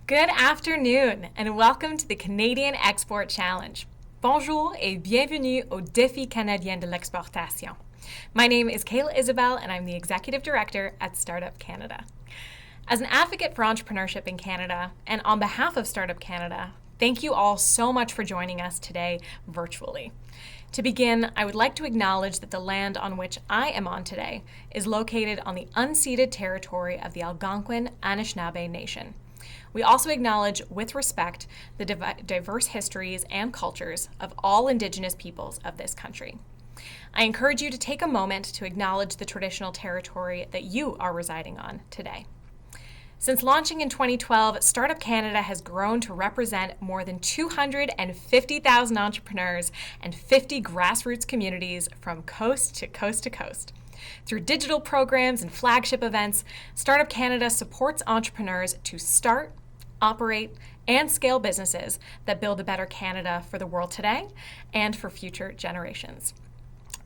Good afternoon and welcome to the Canadian Export Challenge. Bonjour et bienvenue au Défi canadien de l'exportation. My name is Kayla Isabel and I'm the Executive Director at Startup Canada. As an advocate for entrepreneurship in Canada and on behalf of Startup Canada, thank you all so much for joining us today virtually. To begin, I would like to acknowledge that the land on which I am on today is located on the unceded territory of the Algonquin Anishinaabe Nation. We also acknowledge with respect the diverse histories and cultures of all Indigenous peoples of this country. I encourage you to take a moment to acknowledge the traditional territory that you are residing on today. Since launching in 2012, Startup Canada has grown to represent more than 250,000 entrepreneurs and 50 grassroots communities from coast to coast to coast. Through digital programs and flagship events, Startup Canada supports entrepreneurs to start, operate, and scale businesses that build a better Canada for the world today and for future generations.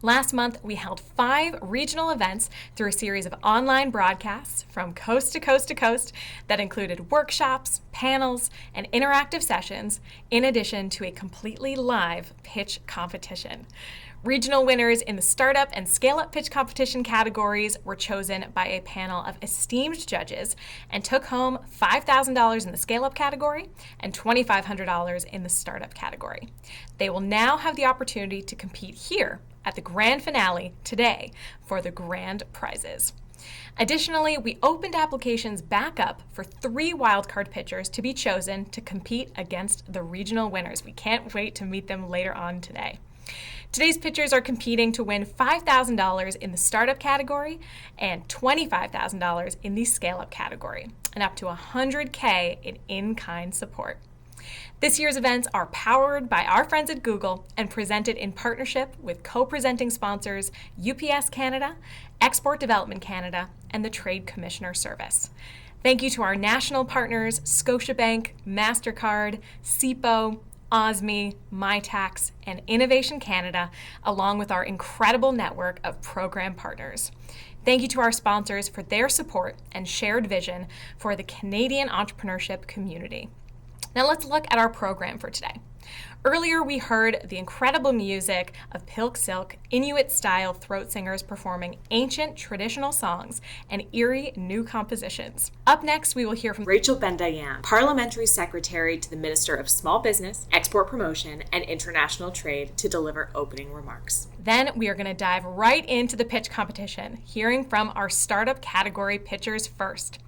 Last month, we held 5 regional events through a series of online broadcasts from coast to coast to coast that included workshops, panels, and interactive sessions, in addition to a completely live pitch competition. Regional winners in the Startup and Scale-Up Pitch Competition categories were chosen by a panel of esteemed judges and took home $5,000 in the Scale-Up category and $2,500 in the Startup category. They will now have the opportunity to compete here at the grand finale today for the grand prizes. Additionally, we opened applications back up for 3 wildcard pitchers to be chosen to compete against the regional winners. We can't wait to meet them later on today. Today's pitchers are competing to win $5,000 in the Startup category and $25,000 in the Scale-Up category, and up to $100K in in-kind support. This year's events are powered by our friends at Google and presented in partnership with co-presenting sponsors UPS Canada, Export Development Canada, and the Trade Commissioner Service. Thank you to our national partners, Scotiabank, MasterCard, CIPO, OSME, MyTax, and Innovation Canada, along with our incredible network of program partners. Thank you to our sponsors for their support and shared vision for the Canadian entrepreneurship community. Now let's look at our program for today. Earlier, we heard the incredible music of Pilk Silk, Inuit-style throat singers performing ancient traditional songs and eerie new compositions. Up next, we will hear from Rachel Bendayan, Parliamentary Secretary to the Minister of Small Business, Export Promotion, and International Trade, to deliver opening remarks. Then we are going to dive right into the pitch competition, hearing from our Startup category pitchers first.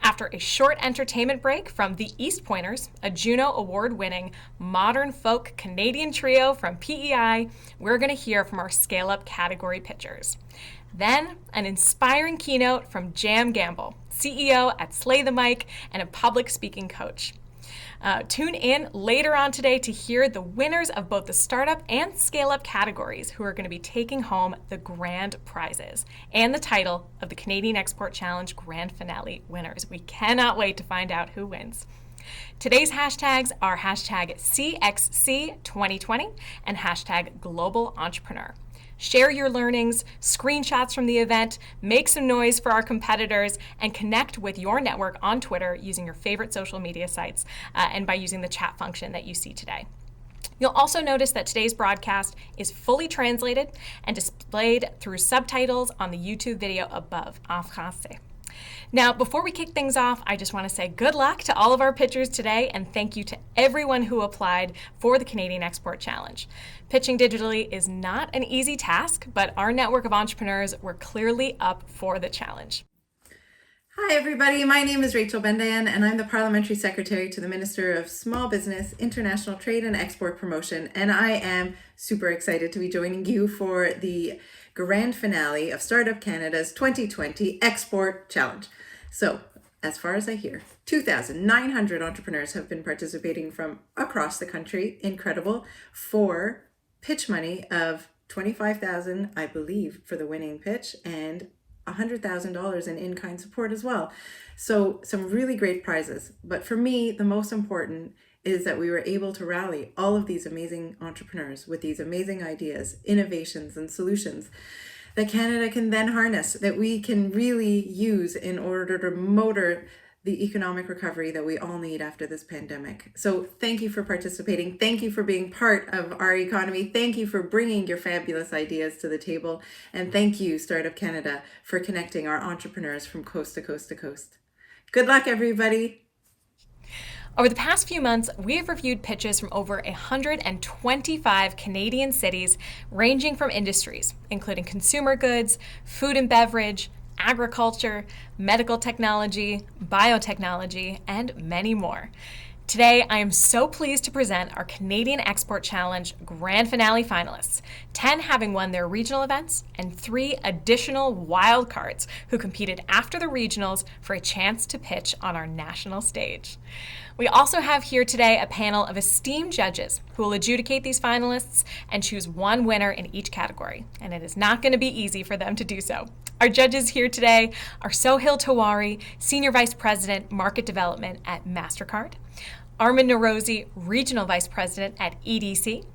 After a short entertainment break from the East Pointers, a Juno Award-winning modern folk Canadian trio from PEI, we're going to hear from our Scale-Up category pitchers. Then, an inspiring keynote from Jam Gamble, CEO at Slay the Mic and a public speaking coach. Tune in later on today to hear the winners of both the Startup and Scale-Up categories who are going to be taking home the grand prizes and the title of the Canadian Export Challenge Grand Finale winners. We cannot wait to find out who wins. Today's hashtags are hashtag CXC2020 and hashtag Global Entrepreneur. Share your learnings, screenshots from the event, make some noise for our competitors, and connect with your network on Twitter using your favorite social media sites and by using the chat function that you see today. You'll also notice that today's broadcast is fully translated and displayed through subtitles on the YouTube video above, en français. Now, before we kick things off, I just want to say good luck to all of our pitchers today and thank you to everyone who applied for the Canadian Export Challenge. Pitching digitally is not an easy task, but our network of entrepreneurs were clearly up for the challenge. Hi everybody, my name is Rachel Bendayan and I'm the Parliamentary Secretary to the Minister of Small Business, International Trade and Export Promotion, and I am super excited to be joining you for the grand finale of Startup Canada's 2020 Export Challenge. So, as far as I hear, 2,900 entrepreneurs have been participating from across the country, incredible, for pitch money of $25,000, I believe, for the winning pitch, and $100,000 in in-kind support as well. So some really great prizes. But for me, the most important is that we were able to rally all of these amazing entrepreneurs with these amazing ideas, innovations, and solutions that Canada can then harness, that we can really use in order to motor the economic recovery that we all need after this pandemic. So thank you for participating. Thank you for being part of our economy. Thank you for bringing your fabulous ideas to the table. And thank you, Startup Canada, for connecting our entrepreneurs from coast to coast to coast. Good luck, everybody. Over the past few months, we have reviewed pitches from over 125 Canadian cities, ranging from industries, including consumer goods, food and beverage, agriculture, medical technology, biotechnology, and many more. Today, I am so pleased to present our Canadian Export Challenge Grand Finale finalists, 10 having won their regional events, and 3 additional wildcards who competed after the regionals for a chance to pitch on our national stage. We also have here today a panel of esteemed judges who will adjudicate these finalists and choose one winner in each category, and it is not going to be easy for them to do so. Our judges here today are Sohail Tawari, Senior Vice President, Market Development at MasterCard, Armin Narozi, Regional Vice President at EDC,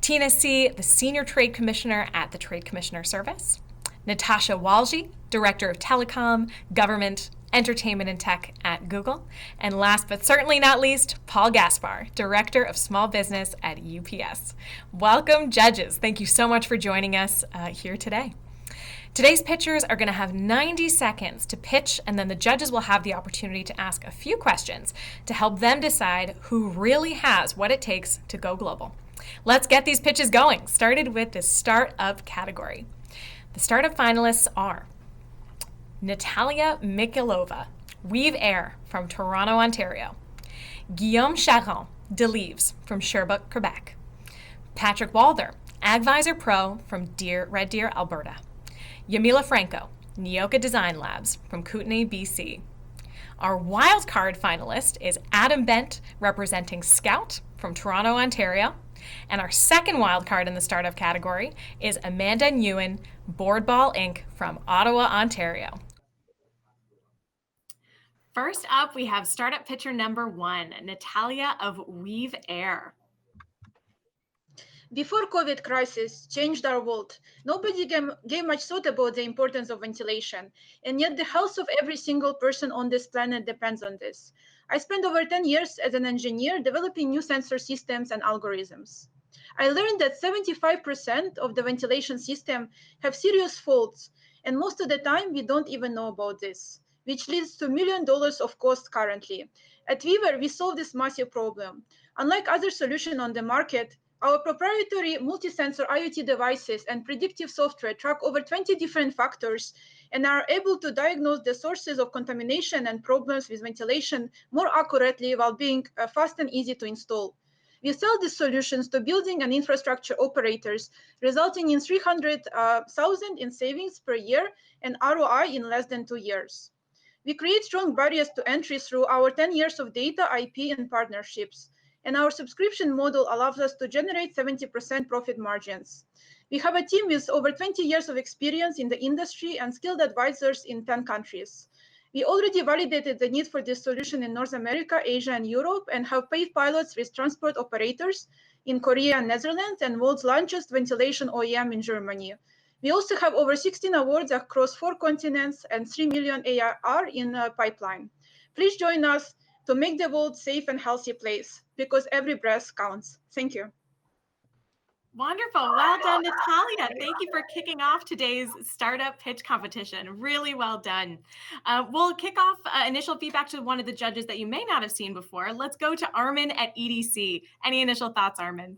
Tina C., the Senior Trade Commissioner at the Trade Commissioner Service, Natasha Walji, Director of Telecom, Government, Entertainment and Tech at Google, and last but certainly not least, Paul Gaspar, Director of Small Business at UPS. Welcome, judges. Thank you so much for joining us here today. Today's pitchers are going to have 90 seconds to pitch, and then the judges will have the opportunity to ask a few questions to help them decide who really has what it takes to go global. Let's get these pitches going, started with the startup category. The startup finalists are Natalia Mikhailova, Weave Air from Toronto, Ontario, Guillaume Charon, Deleaves from Sherbrooke, Quebec, Patrick Walther, Agvisor Pro from Red Deer, Alberta, Yamila Franco, Nyoka Design Labs from Kootenay, BC. Our wildcard finalist is Adam Bent, representing Scout from Toronto, Ontario. And our second wildcard in the startup category is Amanda Nguyen, Boardball Inc. from Ottawa, Ontario. First up, we have startup pitcher number 1, Natalia of Weave Air. Before COVID crisis changed our world, nobody gave much thought about the importance of ventilation, and yet the health of every single person on this planet depends on this. I spent over 10 years as an engineer developing new sensor systems and algorithms. I learned that 75% of the ventilation system have serious faults, and most of the time we don't even know about this, which leads to $1 million of cost currently. At Weaver, we solve this massive problem. Unlike other solutions on the market, our proprietary multi-sensor IoT devices and predictive software track over 20 different factors and are able to diagnose the sources of contamination and problems with ventilation more accurately while being fast and easy to install. We sell these solutions to building and infrastructure operators, resulting in $300,000 in savings per year and ROI in less than 2 years. We create strong barriers to entry through our 10 years of data, IP, and partnerships. And our subscription model allows us to generate 70% profit margins. We have a team with over 20 years of experience in the industry and skilled advisors in 10 countries. We already validated the need for this solution in North America, Asia, and Europe, and have paid pilots with transport operators in Korea and Netherlands, and world's largest ventilation OEM in Germany. We also have over 16 awards across 4 continents and 3 million ARR in pipeline. Please join us to make the world safe and healthy place, because every breath counts. Thank you. Wonderful. Well done, Natalia. Thank you for kicking off today's startup pitch competition. Really well done. We'll kick off initial feedback to one of the judges that you may not have seen before. Let's go to Armin at EDC. Any initial thoughts, Armin?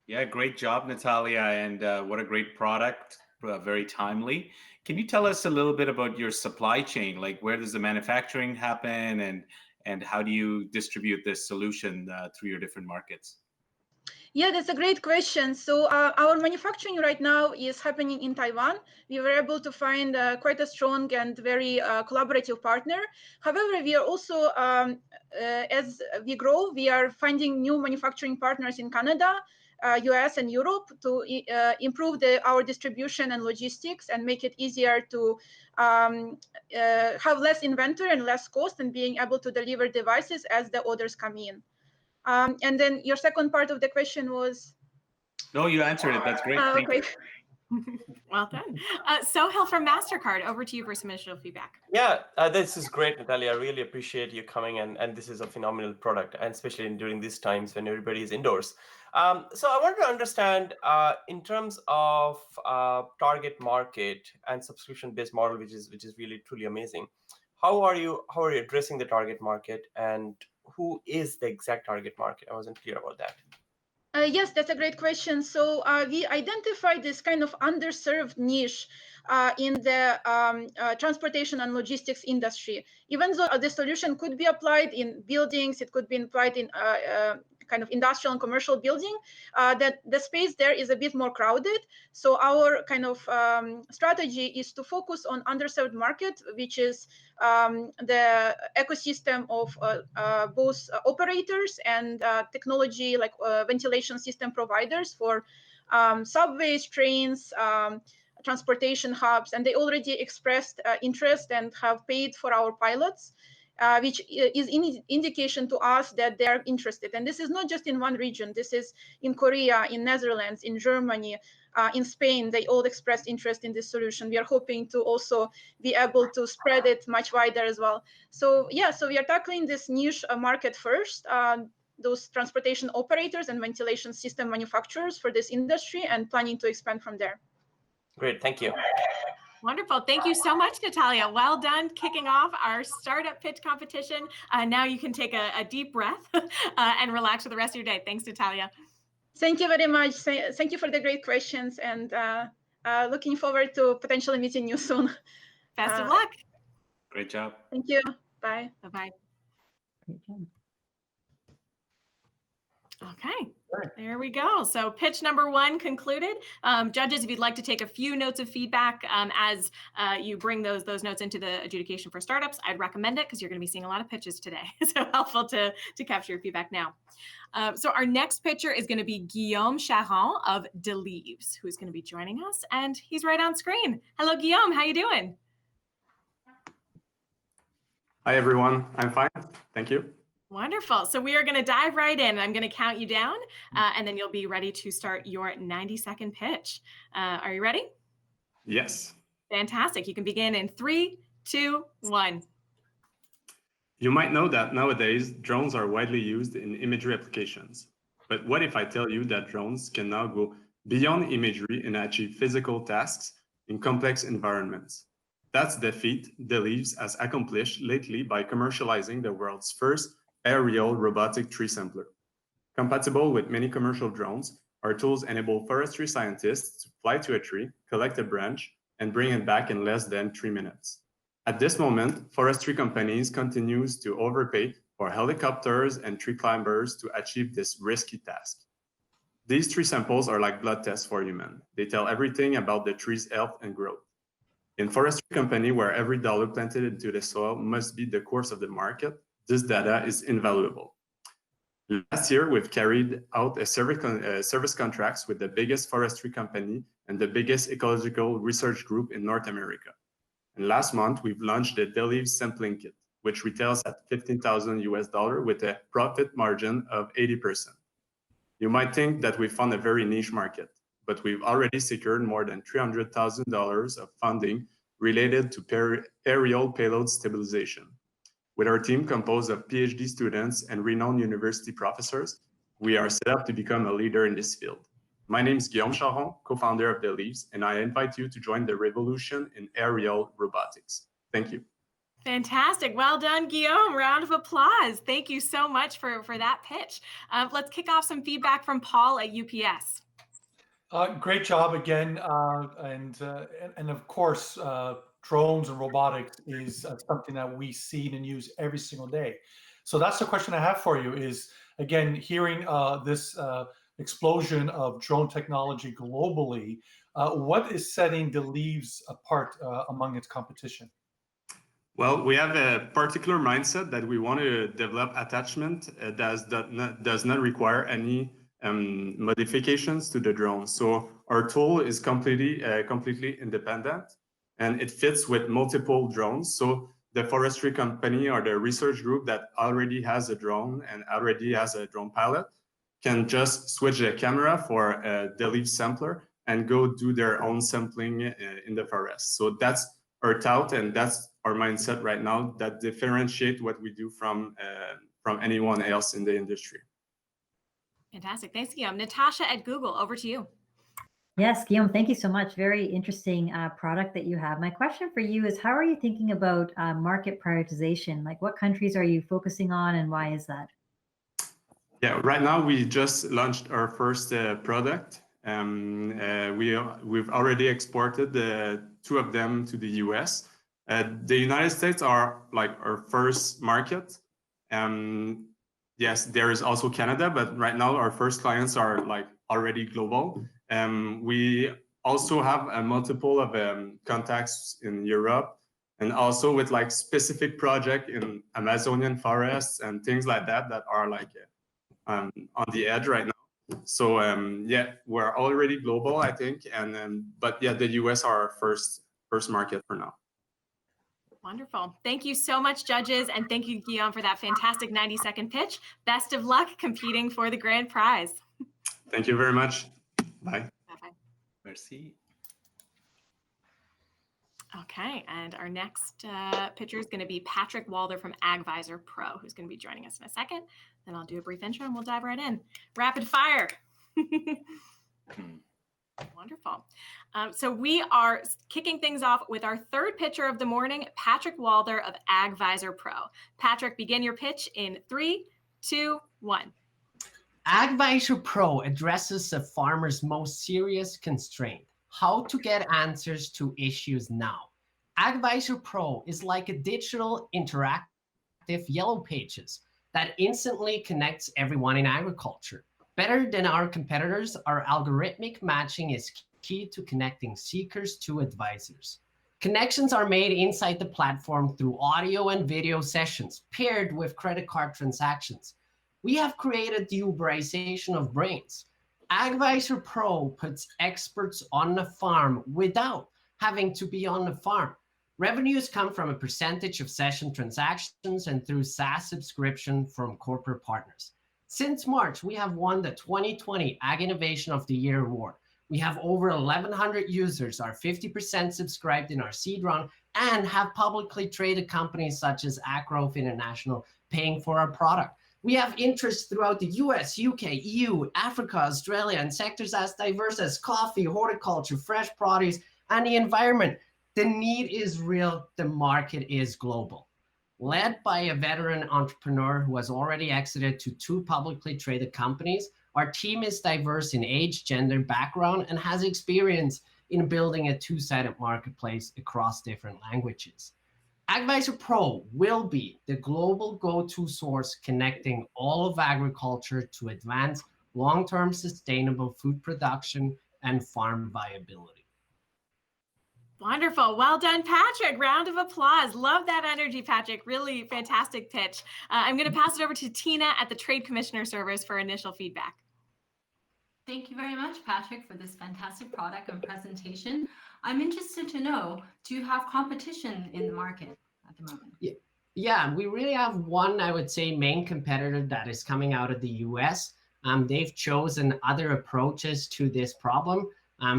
Yeah, great job, Natalia. And what a great product. Very timely. Can you tell us a little bit about your supply chain? Like, where does the manufacturing happen, and how do you distribute this solution through your different markets? Yeah, that's a great question. So our manufacturing right now is happening in Taiwan. We were able to find quite a strong and very collaborative partner. However, we are also, as we grow, we are finding new manufacturing partners in Canada, US, and Europe to improve our distribution and logistics and make it easier to have less inventory and less cost and being able to deliver devices as the orders come in. And then your second part of the question was? No, you answered it. That's great. Thank you. Well done. Sohail from MasterCard, over to you for some initial feedback. Yeah, this is great, Natalia. I really appreciate you coming and this is a phenomenal product, and especially during these times when everybody is indoors. So I wanted to understand in terms of target market and subscription-based model, which is really truly amazing. How are you addressing the target market, and who is the exact target market? I wasn't clear about that. Yes, that's a great question. So we identified this kind of underserved niche in the transportation and logistics industry. Even though the solution could be applied in buildings, it could be applied in kind of industrial and commercial building, that the space there is a bit more crowded. So our kind of strategy is to focus on underserved market, which is the ecosystem of both operators and technology like ventilation system providers for subways, trains, transportation hubs, and they already expressed interest and have paid for our pilots, which is indication to us that they are interested. And this is not just in one region. This is in Korea, in Netherlands, in Germany, in Spain. They all expressed interest in this solution. We are hoping to also be able to spread it much wider as well. So yeah, so we are tackling this niche market first, those transportation operators and ventilation system manufacturers for this industry, and planning to expand from there. Great, thank you. Wonderful. Thank you so much, Natalia. Well done kicking off our startup pitch competition. Now you can take a deep breath and relax for the rest of your day. Thanks, Natalia. Thank you very much. Thank you for the great questions, and looking forward to potentially meeting you soon. Best of luck. Great job. Thank you. Bye. Bye-bye. Okay, there we go. So pitch number one concluded. Judges, if you'd like to take a few notes of feedback as you bring those notes into the adjudication for startups, I'd recommend it because you're going to be seeing a lot of pitches today. So helpful to capture your feedback now. So our next pitcher is going to be Guillaume Charon of Delieves, who's going to be joining us, and he's right on screen. Hello, Guillaume. How you doing? Hi, everyone. I'm fine. Thank you. Wonderful. So we are going to dive right in. I'm going to count you down, and then you'll be ready to start your 90-second pitch. Are you ready? Yes. Fantastic. You can begin in 3, 2, 1. You might know that nowadays drones are widely used in imagery applications. But what if I tell you that drones can now go beyond imagery and achieve physical tasks in complex environments? That's the feat Delieves has accomplished lately by commercializing the world's first aerial robotic tree sampler. Compatible with many commercial drones, our tools enable forestry scientists to fly to a tree, collect a branch, and bring it back in less than 3 minutes. At this moment, forestry companies continue to overpay for helicopters and tree climbers to achieve this risky task. These tree samples are like blood tests for humans. They tell everything about the tree's health and growth. In forestry company, where every dollar planted into the soil must be the course of the market, this data is invaluable. Last year, we've carried out a service contracts with the biggest forestry company and the biggest ecological research group in North America. And last month, we've launched the Delieves sampling kit, which retails at $15,000 US with a profit margin of 80%. You might think that we found a very niche market, but we've already secured more than $300,000 of funding related to aerial payload stabilization. With our team composed of PhD students and renowned university professors, we are set up to become a leader in this field. My name is Guillaume Charon, co-founder of Delieves, and I invite you to join the revolution in aerial robotics. Thank you. Fantastic. Well done, Guillaume. Round of applause. Thank you so much for that pitch. Let's kick off some feedback from Paul at UPS. Great job again. And of course, drones and robotics is something that we see and use every single day. So that's the question I have for you is, again, hearing this explosion of drone technology globally, what is setting Delieves apart among its competition? Well, we have a particular mindset that we want to develop attachment that does not require any modifications to the drone. So our tool is completely independent, and it fits with multiple drones. So the forestry company or the research group that already has a drone and already has a drone pilot can just switch the camera for a Delieves sampler and go do their own sampling in the forest. So that's our thought, and that's our mindset right now that differentiate what we do from anyone else in the industry. Fantastic. Thanks, Guillaume. Natasha at Google, over to you. Yes, Guillaume, thank you so much. Very interesting product that you have. My question for you is, how are you thinking about market prioritization? Like, what countries are you focusing on, and why is that? Yeah, right now we just launched our first product. We've already exported two of them to the US. The United States are like our first market. Yes, there is also Canada, but right now our first clients are like already global. We also have a multiple of contacts in Europe, and also with like specific project in Amazonian forests and things like that are like on the edge right now. So yeah, we're already global, I think, and but yeah, the US are our first market for now. Wonderful. Thank you so much, judges, and thank you, Guillaume, for that fantastic 90-second pitch. Best of luck competing for the grand prize. Thank you very much. Bye. Bye-bye. Merci. Okay, and our next pitcher is going to be Patrick Walder from AgVisor Pro, who's going to be joining us in a second. Then I'll do a brief intro and we'll dive right in. Rapid fire. Wonderful. So we are kicking things off with our third pitcher of the morning, Patrick Walder of AgVisor Pro. Patrick, begin your pitch in 3, 2, 1. AgVisor Pro addresses a farmer's most serious constraint: how to get answers to issues now. AgVisor Pro is like a digital interactive yellow pages that instantly connects everyone in agriculture. Better than our competitors, our algorithmic matching is key to connecting seekers to advisors. Connections are made inside the platform through audio and video sessions paired with credit card transactions. We have created the Uberization of brains. AgVisor Pro puts experts on the farm without having to be on the farm. Revenues come from a percentage of session transactions and through SaaS subscription from corporate partners. Since March, we have won the 2020 Ag Innovation of the Year award. We have over 1,100 users, are 50% subscribed in our seed round, and have publicly traded companies such as Acgrowth International paying for our product. We have interest throughout the US, UK, EU, Africa, Australia, and sectors as diverse as coffee, horticulture, fresh produce, and the environment. The need is real, the market is global. Led by a veteran entrepreneur who has already exited to 2 publicly traded companies, our team is diverse in age, gender, background, and has experience in building a two-sided marketplace across different languages. AgVisor Pro will be the global go-to source connecting all of agriculture to advance long-term sustainable food production and farm viability. Wonderful. Well done, Patrick. Round of applause. Love that energy, Patrick. Really fantastic pitch. I'm going to pass it over to Tina at the Trade Commissioner Service for initial feedback. Thank you very much, Patrick, for this fantastic product and presentation. I'm interested to know, do you have competition in the market at the moment? Yeah, we really have one, I would say, main competitor that is coming out of the US. They've chosen other approaches to this problem.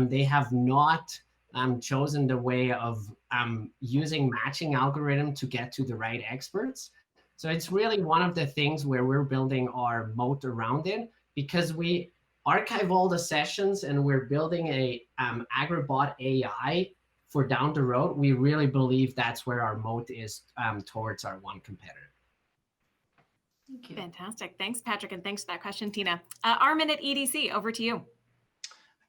They have not chosen the way of using matching algorithm to get to the right experts. So it's really one of the things where we're building our moat around it, because we archive all the sessions and we're building a AgriBot AI for down the road. We really believe that's where our moat is towards our one competitor. Thank you. Fantastic. Thanks, Patrick, and thanks for that question, Tina. Armin at EDC, over to you.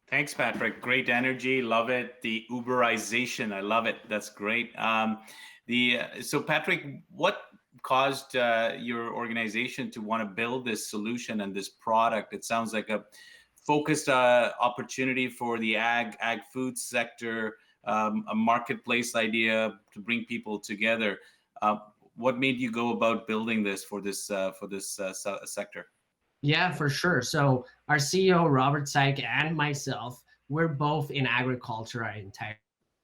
Thanks, Patrick. Great energy. Love it. The Uberization. I love it. That's great. So Patrick, what caused your organization to want to build this solution and this product? It sounds like a focused opportunity for the ag food sector, a marketplace idea to bring people together. What made you go about building this for this sector? Yeah, for sure. So our CEO, Robert Syke, and myself, we're both in agriculture our entire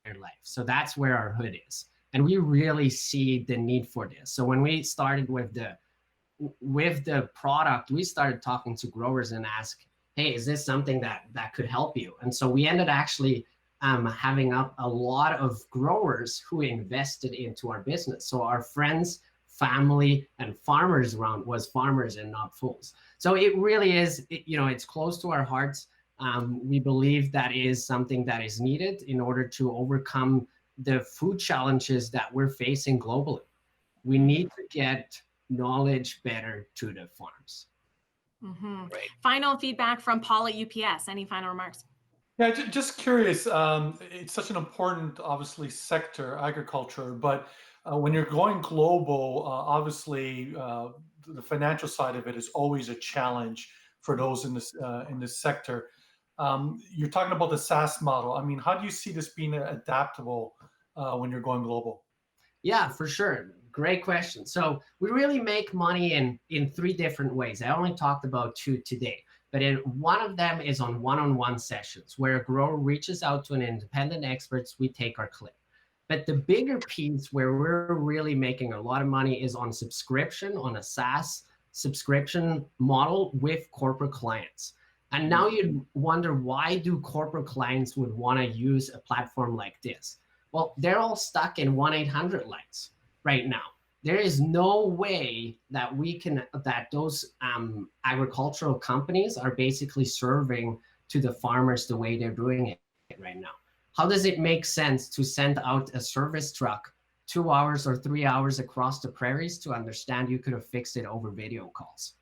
life. So that's where our hood is. And we really see the need for this. So when we started with the product, we started talking to growers and ask, hey, is this something that could help you? And so we ended actually having up a lot of growers who invested into our business. So our friends, family, and farmers around was farmers and not fools. So it really is, it's close to our hearts. We believe that is something that is needed in order to overcome the food challenges that we're facing globally. We need to get knowledge better to the farms. Mm-hmm. Right. Final feedback from Paul at UPS. Any final remarks? Yeah, just curious. It's such an important, obviously, sector, agriculture. But when you're going global, obviously, the financial side of it is always a challenge for those in this sector. You're talking about the SaaS model. I mean, how do you see this being adaptable when you're going global? Yeah, for sure. Great question. So we really make money in three different ways. I only talked about two today, but one of them is on one-on-one sessions where a grower reaches out to an independent experts, we take our clip. But the bigger piece where we're really making a lot of money is on subscription, on a SaaS subscription model with corporate clients. And now you wonder, why do corporate clients would want to use a platform like this? Well, they're all stuck in 1-800 lines right now. There is no way that those agricultural companies are basically serving to the farmers the way they're doing it right now. How does it make sense to send out a service truck 2 hours or 3 hours across the prairies to understand you could have fixed it over video calls?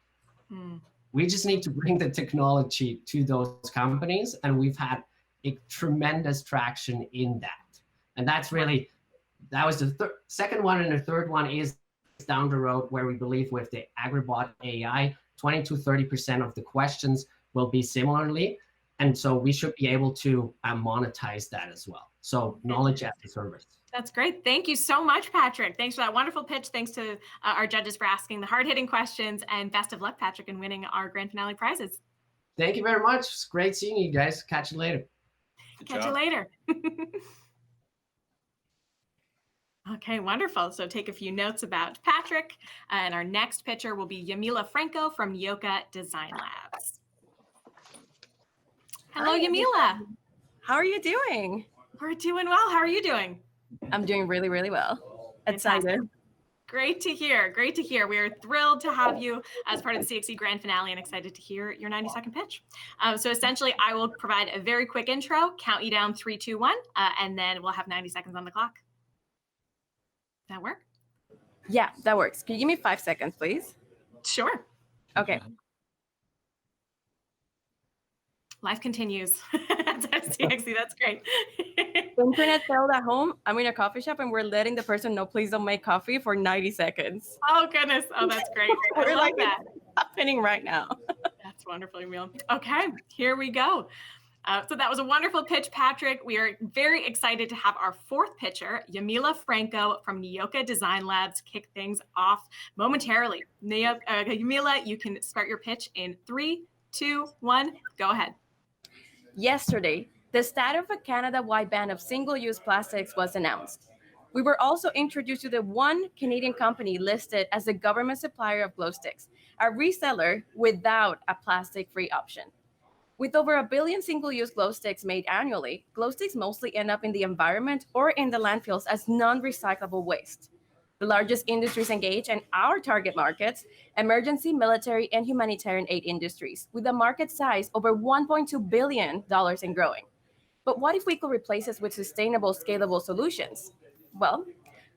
We just need to bring the technology to those companies, and we've had a tremendous traction in that. And that was the second one, and the third one is down the road, where we believe with the AgriBot AI, 20 to 30% of the questions will be similarly. And so we should be able to monetize that as well. So knowledge as a service. That's great. Thank you so much, Patrick. Thanks for that wonderful pitch. Thanks to our judges for asking the hard-hitting questions, and best of luck, Patrick, in winning our grand finale prizes. Thank you very much. It's great seeing you guys. Catch you later. Catch you later. Okay, wonderful. So take a few notes about Patrick. And our next pitcher will be Yamila Franco from Nyoka Design Labs. Hello, Yamila. How are you doing? We're doing well. How are you doing? I'm doing really, really well. Excited. Great to hear. Great to hear. We are thrilled to have you as part of the CXC Grand Finale and excited to hear your 90-second pitch. So essentially, I will provide a very quick intro, count you down 3, 2, 1, and then we'll have 90 seconds on the clock. That work? Yeah, that works. Can you give me 5 seconds, please? Sure. Okay. Life continues. That's CXC. That's great. Internet failed at home. I'm in a coffee shop and we're letting the person know, please don't make coffee for 90 seconds. Oh, goodness. Oh, that's great. I love that. It's happening right now. That's wonderful, Emil. Okay, here we go. So that was a wonderful pitch, Patrick. We are very excited to have our fourth pitcher, Yamila Franco from Nyoka Design Labs, kick things off momentarily. Yamila, you can start your pitch in 3, 2, 1. Go ahead. Yesterday, the start of a Canada-wide ban of single-use plastics was announced. We were also introduced to the one Canadian company listed as the government supplier of glow sticks, a reseller without a plastic-free option. With over 1 billion single-use glow sticks made annually, glow sticks mostly end up in the environment or in the landfills as non-recyclable waste. The largest industries engaged in our target markets, emergency, military, and humanitarian aid industries, with a market size over $1.2 billion and growing. But what if we could replace this with sustainable, scalable solutions? Well,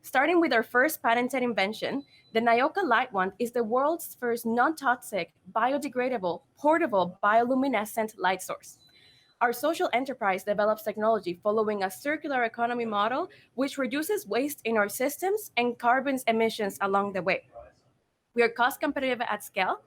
starting with our first patented invention, the Nyoka Light Wand is the world's first non-toxic, biodegradable, portable bioluminescent light source. Our social enterprise develops technology following a circular economy model, which reduces waste in our systems and carbon emissions along the way. We are cost competitive at scale,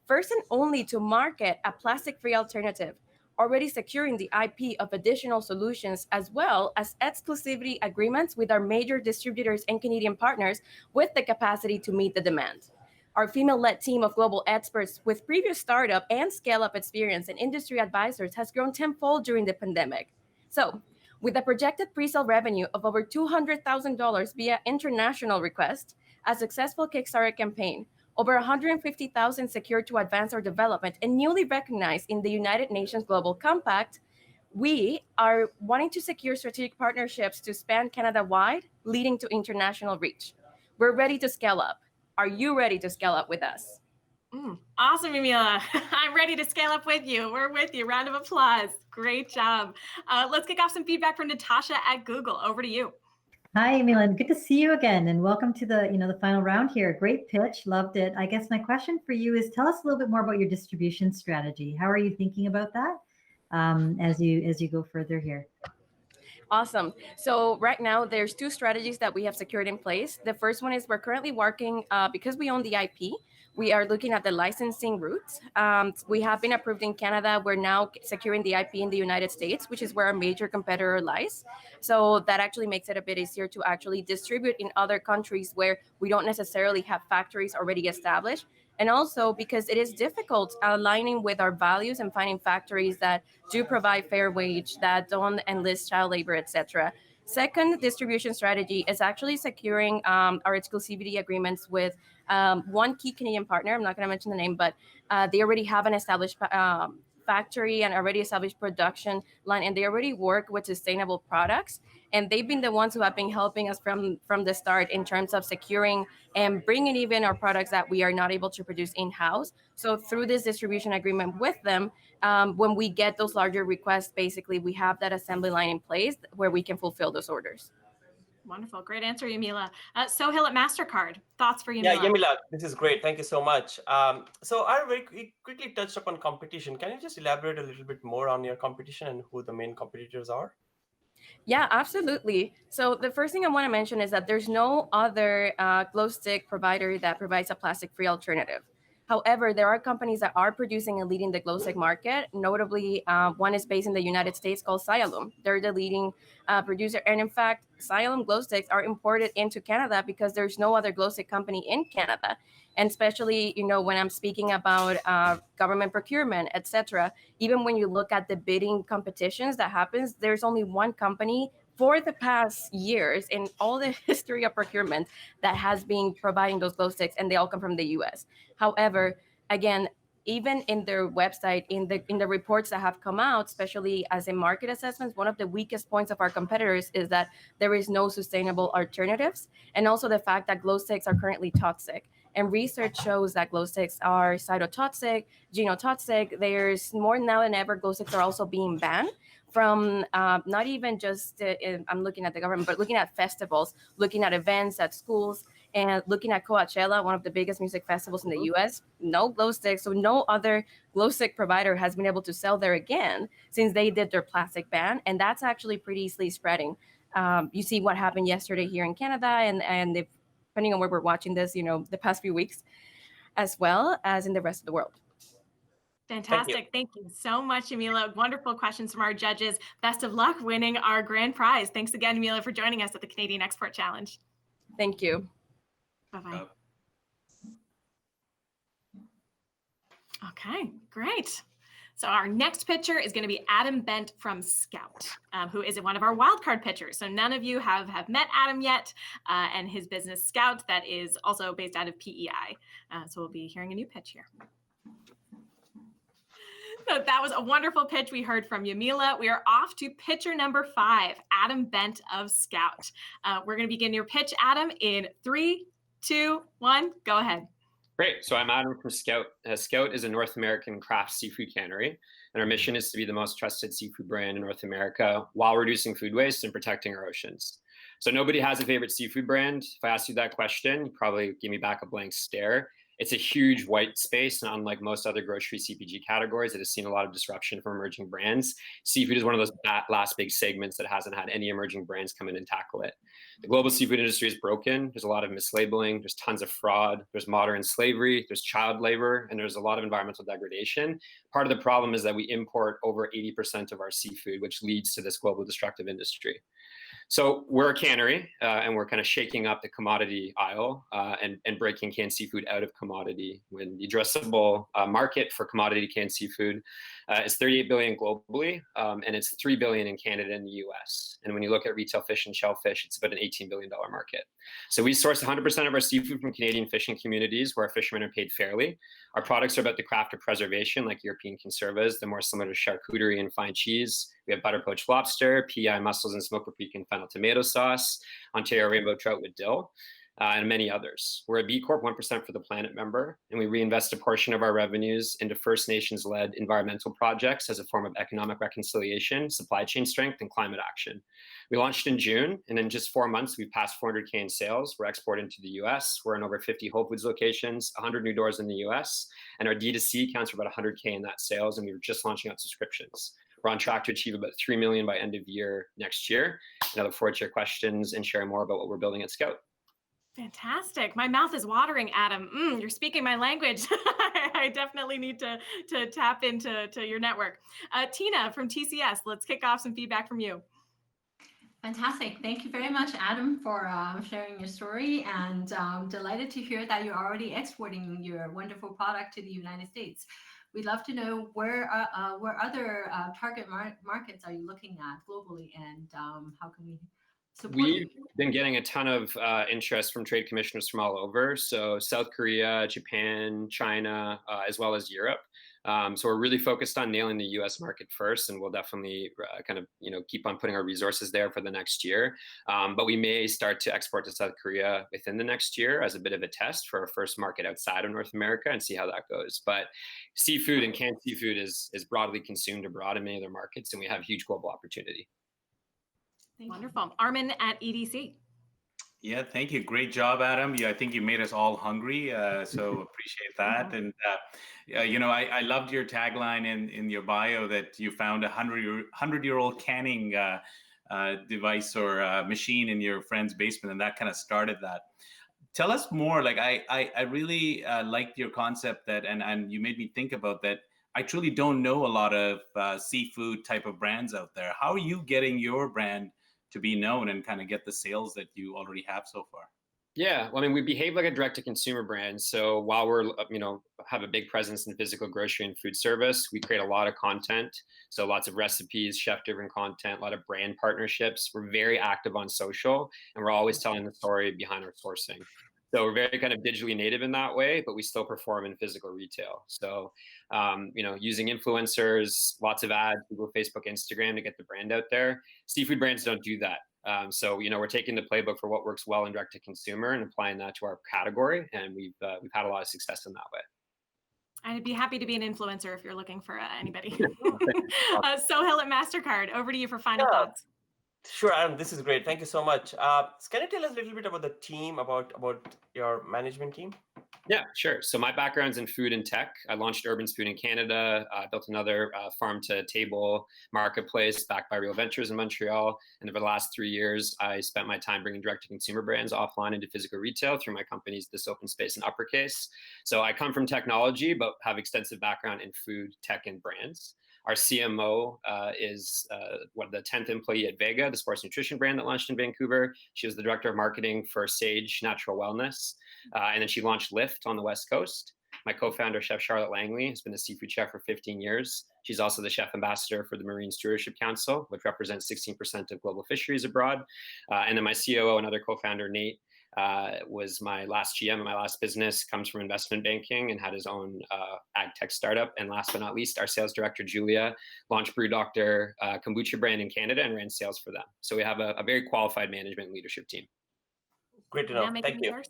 first and only to market a plastic-free alternative, already securing the IP of additional solutions, as well as exclusivity agreements with our major distributors and Canadian partners with the capacity to meet the demand. Our female-led team of global experts with previous startup and scale-up experience and industry advisors has grown tenfold during the pandemic. So, with a projected pre-sale revenue of over $200,000 via international request, a successful Kickstarter campaign, over 150,000 secured to advance our development, and newly recognized in the United Nations Global Compact, we are wanting to secure strategic partnerships to span Canada-wide, leading to international reach. We're ready to scale up. Are you ready to scale up with us? Awesome, Emila. I'm ready to scale up with you. We're with you. Round of applause. Great job. Let's kick off some feedback from Natasha at Google. Over to you. Hi, Milan. Good to see you again, and welcome to the final round here. Great pitch, loved it. I guess my question for you is, tell us a little bit more about your distribution strategy. How are you thinking about that as you go further here? Awesome. So right now, there's two strategies that we have secured in place. The first one is we're currently working, because we own the IP, we are looking at the licensing routes. We have been approved in Canada. We're now securing the IP in the United States, which is where our major competitor lies. So that actually makes it a bit easier to actually distribute in other countries where we don't necessarily have factories already established. And also because it is difficult aligning with our values and finding factories that do provide fair wage, that don't enlist child labor, etc. Second distribution strategy is actually securing our exclusivity agreements with one key Canadian partner. I'm not going to mention the name, but they already have an established factory and already established production line, and they already work with sustainable products. And they've been the ones who have been helping us from the start in terms of securing and bringing even our products that we are not able to produce in-house. So through this distribution agreement with them, when we get those larger requests, basically we have that assembly line in place where we can fulfill those orders. Wonderful. Great answer, Yamila. Sohail at MasterCard, thoughts for Yamila? Yeah, Yamila, this is great. Thank you so much. So I very quickly touched upon competition. Can you just elaborate a little bit more on your competition and who the main competitors are? Yeah, absolutely. So the first thing I want to mention is that there's no other glow stick provider that provides a plastic-free alternative. However, there are companies that are producing and leading the glow stick market. Notably, one is based in the United States called Sialum. They're the leading producer. And in fact, Sialum glow sticks are imported into Canada because there's no other glow stick company in Canada. And especially, when I'm speaking about government procurement, etc., even when you look at the bidding competitions that happens, there's only one company for the past years in all the history of procurement that has been providing those glow sticks, and they all come from the US. However, again, even in their website, in the reports that have come out, especially as in market assessments, one of the weakest points of our competitors is that there is no sustainable alternatives, and also the fact that glow sticks are currently toxic. And research shows that glow sticks are cytotoxic, genotoxic. There's more now than ever, glow sticks are also being banned from not even just, I'm looking at the government, but looking at festivals, looking at events at schools, and looking at Coachella, one of the biggest music festivals in the US, no glow sticks. So no other glow stick provider has been able to sell there again since they did their plastic ban. And that's actually pretty easily spreading. You see what happened yesterday here in Canada, and depending on where we're watching this, the past few weeks, as well as in the rest of the world. Fantastic. Thank you so much, Yamila. Wonderful questions from our judges. Best of luck winning our grand prize. Thanks again, Yamila, for joining us at the Canadian Export Challenge. Thank you. Bye-bye. Okay, great. So our next pitcher is going to be Adam Bent from Scout, who is one of our wildcard pitchers. So none of you have met Adam yet, and his business Scout that is also based out of PEI. So we'll be hearing a new pitch here. So that was a wonderful pitch we heard from Yamila. We are off to pitcher number 5, Adam Bent of Scout. We're going to begin your pitch, Adam, in 3, 2, 1, go ahead. Great. So I'm Adam from Scout. Scout is a North American craft seafood cannery, and our mission is to be the most trusted seafood brand in North America while reducing food waste and protecting our oceans. So nobody has a favorite seafood brand. If I asked you that question, you probably give me back a blank stare. It's a huge white space, and unlike most other grocery CPG categories, it has seen a lot of disruption from emerging brands. Seafood is one of those last big segments that hasn't had any emerging brands come in and tackle it. The global seafood industry is broken. There's a lot of mislabeling. There's tons of fraud. There's modern slavery. There's child labor, and there's a lot of environmental degradation. Part of the problem is that we import over 80% of our seafood, which leads to this global destructive industry. So we're a cannery, and we're kind of shaking up the commodity aisle and breaking canned seafood out of commodity. When the addressable market for commodity canned seafood is 38 billion globally, and it's 3 billion in Canada and the US. And when you look at retail fish and shellfish, it's about an $18 billion market. So we source 100% of our seafood from Canadian fishing communities where our fishermen are paid fairly. Our products are about the craft of preservation, like European conservas. They're more similar to charcuterie and fine cheese. We have butter poached lobster, PI mussels and smoked paprika and fennel tomato sauce, Ontario rainbow trout with dill, and many others. We're a B Corp 1% for the Planet member, and we reinvest a portion of our revenues into First Nations-led environmental projects as a form of economic reconciliation, supply chain strength, and climate action. We launched in June, and in just 4 months, we've passed 400K in sales. We're exporting to the US. We're in over 50 Whole Foods locations, 100 new doors in the US, and our D2C counts for about 100K in that sales, and we were just launching out subscriptions. We're on track to achieve about 3 million by end of year next year. And I look forward to your questions and sharing more about what we're building at Scout. Fantastic. My mouth is watering, Adam. You're speaking my language. I definitely need to tap into your network. Tina from TCS, let's kick off some feedback from you. Fantastic. Thank you very much, Adam, for sharing your story, and delighted to hear that you're already exporting your wonderful product to the United States. We'd love to know where other target markets are you looking at globally, and how can we support We've you? been getting a ton of interest from trade commissioners from all over. So South Korea, Japan, China, as well as Europe. So we're really focused on nailing the US market first, and we'll definitely kind of keep on putting our resources there for the next year. But we may start to export to South Korea within the next year as a bit of a test for our first market outside of North America and see how that goes. But seafood and canned seafood is broadly consumed abroad in many other markets, and we have huge global opportunity. Wonderful. Armin at EDC. Yeah, thank you. Great job, Adam. Yeah, I think you made us all hungry, so appreciate that. And I loved your tagline in your bio that you found a 100-year-old canning device or machine in your friend's basement, and that kind of started that. Tell us more. Like I really liked your concept that, and you made me think about that. I truly don't know a lot of seafood type of brands out there. How are you getting your brand to be known and kind of get the sales that you already have so far? Yeah, well, I mean, we behave like a direct-to-consumer brand. So while we're, have a big presence in physical grocery and food service, we create a lot of content. So lots of recipes, chef-driven content, a lot of brand partnerships. We're very active on social, and we're always telling the story behind our sourcing. So we're very kind of digitally native in that way, but we still perform in physical retail. So, using influencers, lots of ads, Google, Facebook, Instagram to get the brand out there. Seafood brands don't do that. So, we're taking the playbook for what works well in direct to consumer and applying that to our category. And we've had a lot of success in that way. I'd be happy to be an influencer if you're looking for anybody. Sohail at MasterCard, over to you for final thoughts. Sure, Adam, this is great. Thank you so much. Can you tell us a little bit about the team, about your management team? Yeah, sure. So my background's in food and tech. I launched Urban Spoon in Canada, built another farm-to-table marketplace backed by Real Ventures in Montreal. And over the last 3 years, I spent my time bringing direct-to-consumer brands offline into physical retail through my companies, This Open Space and Uppercase. So I come from technology, but have extensive background in food, tech, and brands. Our CMO is the 10th employee at Vega, the sports nutrition brand that launched in Vancouver. She was the director of marketing for Sage Natural Wellness. And then she launched Lift on the West Coast. My co-founder, Chef Charlotte Langley, has been a seafood chef for 15 years. She's also the chef ambassador for the Marine Stewardship Council, which represents 16% of global fisheries abroad. And then my COO and other co-founder, Nate, was my last GM in my last business, comes from investment banking and had his own ag tech startup. And last but not least, our sales director, Julia, launched Brew Doctor kombucha brand in Canada and ran sales for them. So we have a very qualified management and leadership team. Great to know. Thank you.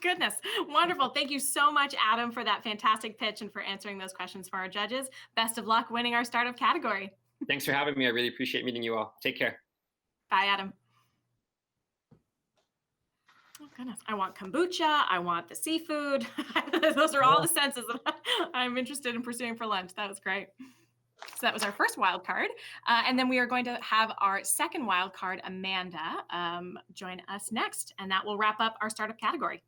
Goodness. Wonderful. Thank you so much, Adam, for that fantastic pitch and for answering those questions for our judges. Best of luck winning our startup category. Thanks for having me. I really appreciate meeting you all. Take care. Bye, Adam. Oh, goodness. I want kombucha. I want the seafood. Those are all the senses that I'm interested in pursuing for lunch. That was great. So that was our first wild card. And then we are going to have our second wild card, Amanda, join us next. And that will wrap up our startup category.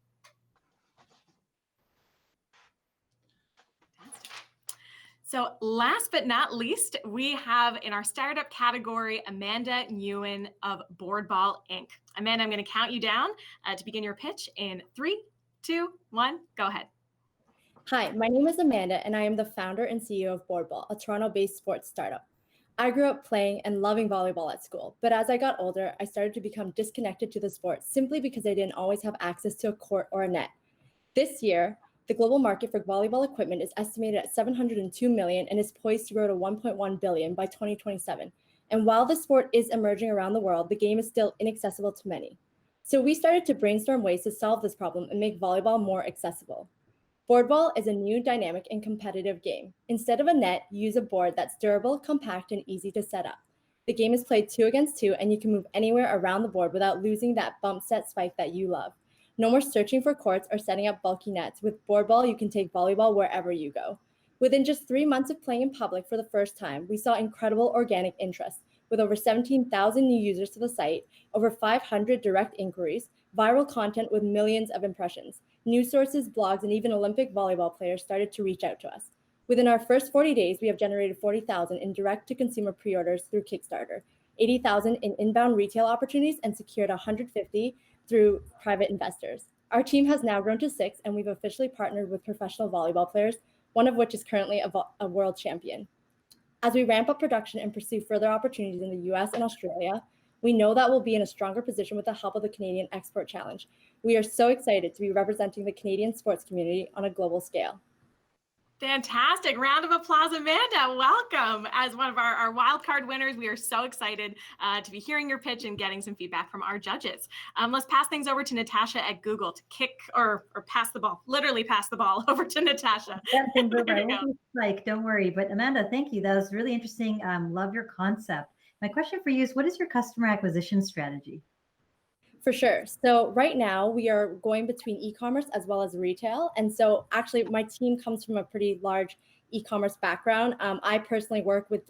So last but not least, we have in our startup category, Amanda Nguyen of Boardball Inc. Amanda, I'm going to count you down to begin your pitch in 3, 2, 1, go ahead. Hi, my name is Amanda, and I am the founder and CEO of Boardball, a Toronto-based sports startup. I grew up playing and loving volleyball at school, but as I got older, I started to become disconnected to the sport simply because I didn't always have access to a court or a net. This year, the global market for volleyball equipment is estimated at $702 million and is poised to grow to $1.1 billion by 2027. And while the sport is emerging around the world, the game is still inaccessible to many. So we started to brainstorm ways to solve this problem and make volleyball more accessible. Boardball is a new, dynamic, and competitive game. Instead of a net, use a board that's durable, compact, and easy to set up. The game is played 2 against 2, and you can move anywhere around the board without losing that bump set spike that you love. No more searching for courts or setting up bulky nets. With Boardball, you can take volleyball wherever you go. Within just 3 months of playing in public for the first time, we saw incredible organic interest, with over 17,000 new users to the site, over 500 direct inquiries, viral content with millions of impressions. News sources, blogs, and even Olympic volleyball players started to reach out to us. Within our first 40 days, we have generated 40,000 in direct-to-consumer pre-orders through Kickstarter, 80,000 in inbound retail opportunities, and secured 150 through private investors. Our team has now grown to 6, and we've officially partnered with professional volleyball players, one of which is currently a world champion. As we ramp up production and pursue further opportunities in the US and Australia, we know that we'll be in a stronger position with the help of the Canadian Export Challenge. We are so excited to be representing the Canadian sports community on a global scale. Fantastic. Round of applause, Amanda. Welcome as one of our wildcard winners. We are so excited to be hearing your pitch and getting some feedback from our judges. Let's pass things over to Natasha at Google to kick or pass the ball, literally pass the ball over to Natasha. Like, don't worry. But Amanda, thank you. That was really interesting. Love your concept. My question for you is, what is your customer acquisition strategy? For sure. So right now we are going between e-commerce as well as retail. And so actually my team comes from a pretty large e-commerce background. I personally work with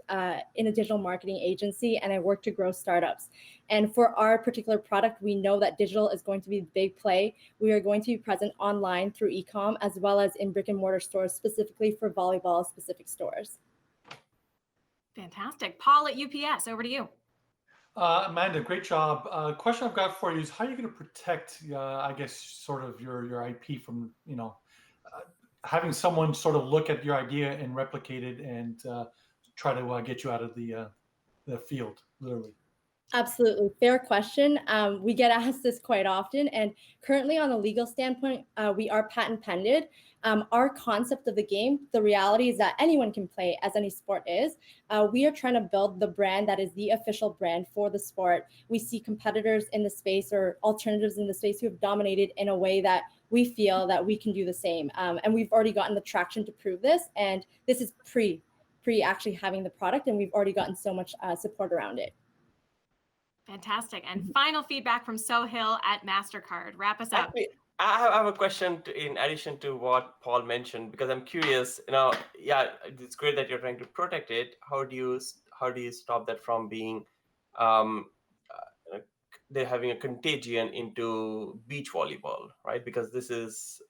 in a digital marketing agency, and I work to grow startups. And for our particular product, we know that digital is going to be the big play. We are going to be present online through e-com as well as in brick and mortar stores, specifically for volleyball specific stores. Fantastic. Paul at UPS, over to you. Amanda, great job. Question I've got for you is, how are you going to protect, I guess, sort of your IP from, having someone sort of look at your idea and replicate it and try to get you out of the field, literally? Absolutely. Fair question. We get asked this quite often. And currently on a legal standpoint, we are patent pended. Our concept of the game, the reality is that anyone can play, as any sport is. We are trying to build the brand that is the official brand for the sport. We see competitors in the space or alternatives in the space who have dominated in a way that we feel that we can do the same. And we've already gotten the traction to prove this. And this is pre actually having the product. And we've already gotten so much support around it. Fantastic. And final feedback from Sohail at MasterCard. Wrap us up. Actually, I have a question in addition to what Paul mentioned, because I'm curious, yeah, it's great that you're trying to protect it. How do you stop that from being, they're having a contagion into beach volleyball, right? Because this is,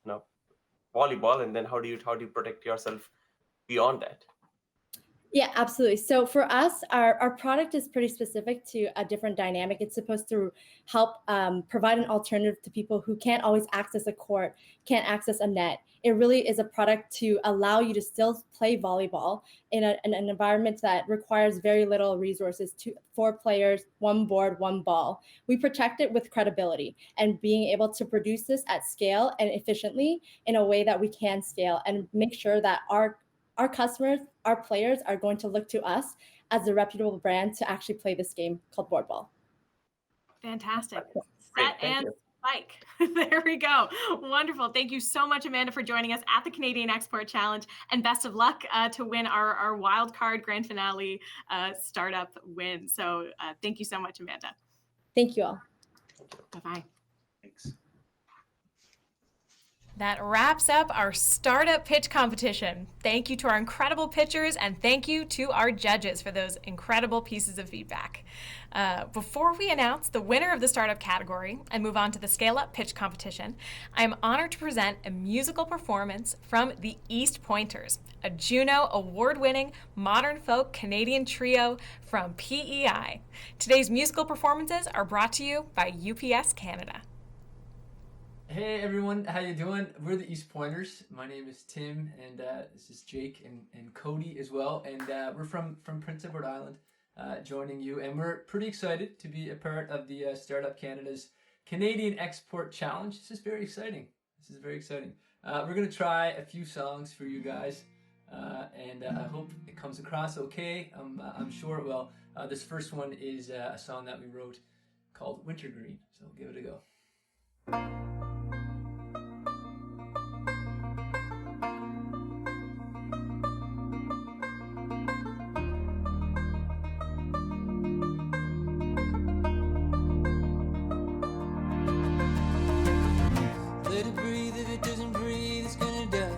volleyball, and then how do you protect yourself beyond that? Yeah, absolutely. So for us, our product is pretty specific to a different dynamic. It's supposed to help provide an alternative to people who can't always access a court, can't access a net. It really is a product to allow you to still play volleyball in an environment that requires very little resources, 4 players, 1 board, 1 ball. We protect it with credibility and being able to produce this at scale and efficiently in a way that we can scale and make sure that our customers, our players are going to look to us as a reputable brand to actually play this game called Boardball. Fantastic. Set and spike. There we go. Wonderful. Thank you so much, Amanda, for joining us at the Canadian Export Challenge, and best of luck to win our wild card grand finale startup win. So thank you so much, Amanda. Thank you all. Bye-bye. Thanks. That wraps up our startup pitch competition. Thank you to our incredible pitchers, and thank you to our judges for those incredible pieces of feedback. Before we announce the winner of the startup category and move on to the scale-up pitch competition, I am honored to present a musical performance from the East Pointers, a Juno award-winning modern folk Canadian trio from PEI. Today's musical performances are brought to you by UPS Canada. Hey everyone, how you doing? We're the East Pointers. My name is Tim, and this is Jake and Cody as well. And we're from Prince Edward Island, joining you. And we're pretty excited to be a part of the Startup Canada's Canadian Export Challenge. This is very exciting. We're going to try a few songs for you guys, and I hope it comes across okay. I'm sure it will. This first one is a song that we wrote called Wintergreen, so we'll give it a go. Let it breathe, if it doesn't breathe, it's gonna die.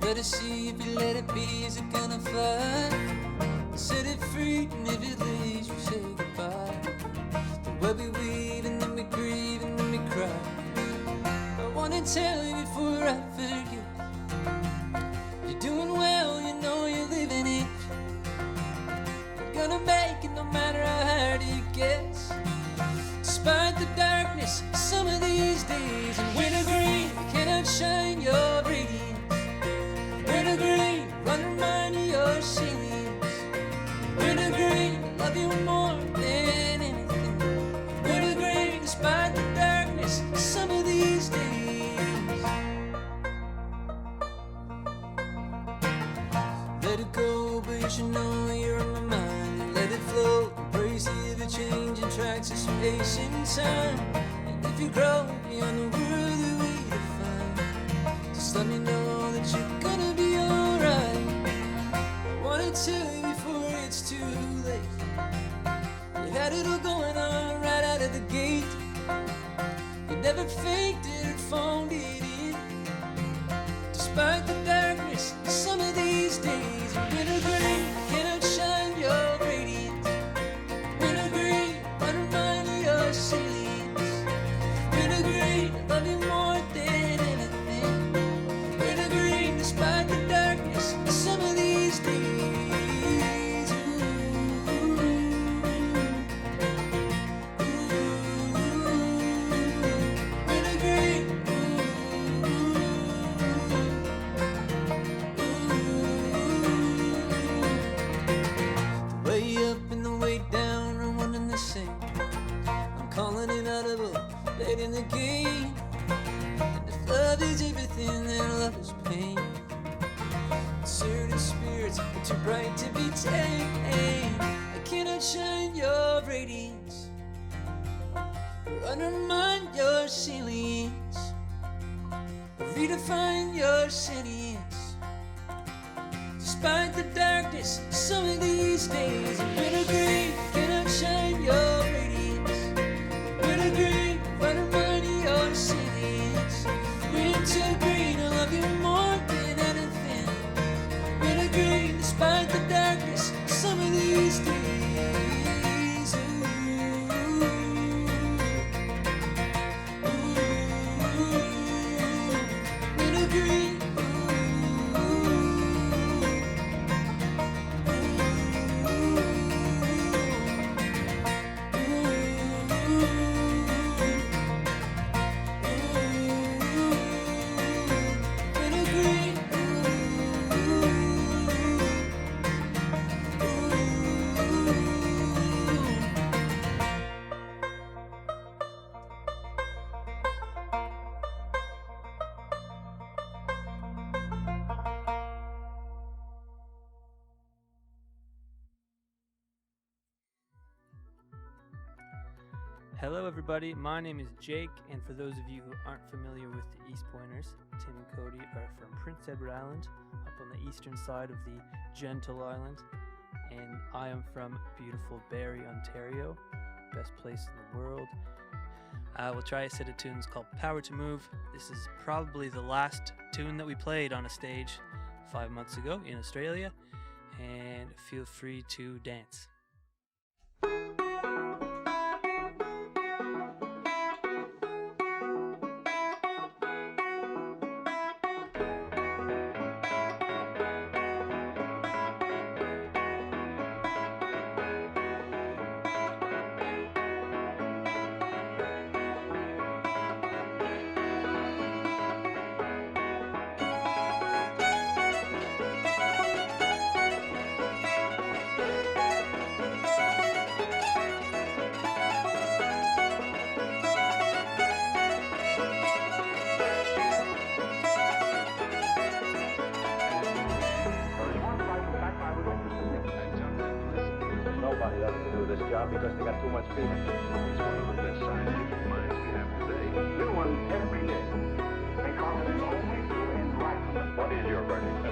Let it see, if you let it be, is it gonna fly? Set it free, and if it leaves, we say goodbye. The web we weave, and then we grieve, and then we cry. I wanna tell you before I forget, you're doing well, you know you're living it. You're gonna make it no matter how hard it gets. Despite the darkness, some of these days, and wintergreen cannot shine your radiance. Wintergreen, run remind you your sins. Wintergreen, I love you more than anything. Wintergreen, despite the darkness, some of these days. Let it go, but you should know you're on my mind. And let it flow, embrace the ever-changing tracks of space and time. And if you grow beyond the world that we define, just let me know that you're gonna be alright. I wanna tell you before it's too late. You had it all going on right out of the gate. You never faked it or phoned it in. Despite the darkness, some of these days, wintergreen cannot shine your radiance. Wintergreen, run remind of your sins. Wintergreen, I love you more than anything. Wintergreen, despite the darkness, some of these days. Wintergreen. The way up and the way down are one and the same. I'm calling it audible, late in the game. And if love is everything, then love is pain. Certain spirits are too bright to be tamed. I cannot shine your radiance or undermine your salience or redefine your sentience. Despite the darkness, some of these days, wintergreen cannot shine your radiance. Wintergreen, run remind of your salience. Wintergreen, I love you more than anything. Wintergreen, despite the darkness, some of these days. Wintergreen. Hello everybody, my name is Jake, and for those of you who aren't familiar with the East Pointers, Tim and Cody are from Prince Edward Island, up on the eastern side of the Gentle Island, and I am from beautiful Barrie, Ontario, best place in the world. We'll try a set of tunes called Power to Move. This is probably the last tune that we played on a stage 5 months ago in Australia, and feel free to dance. Nobody doesn't do this job because they got too much people. It's one of the best scientific minds we have today. New ones every day. Because it's only through enlightenment. What is your verdict?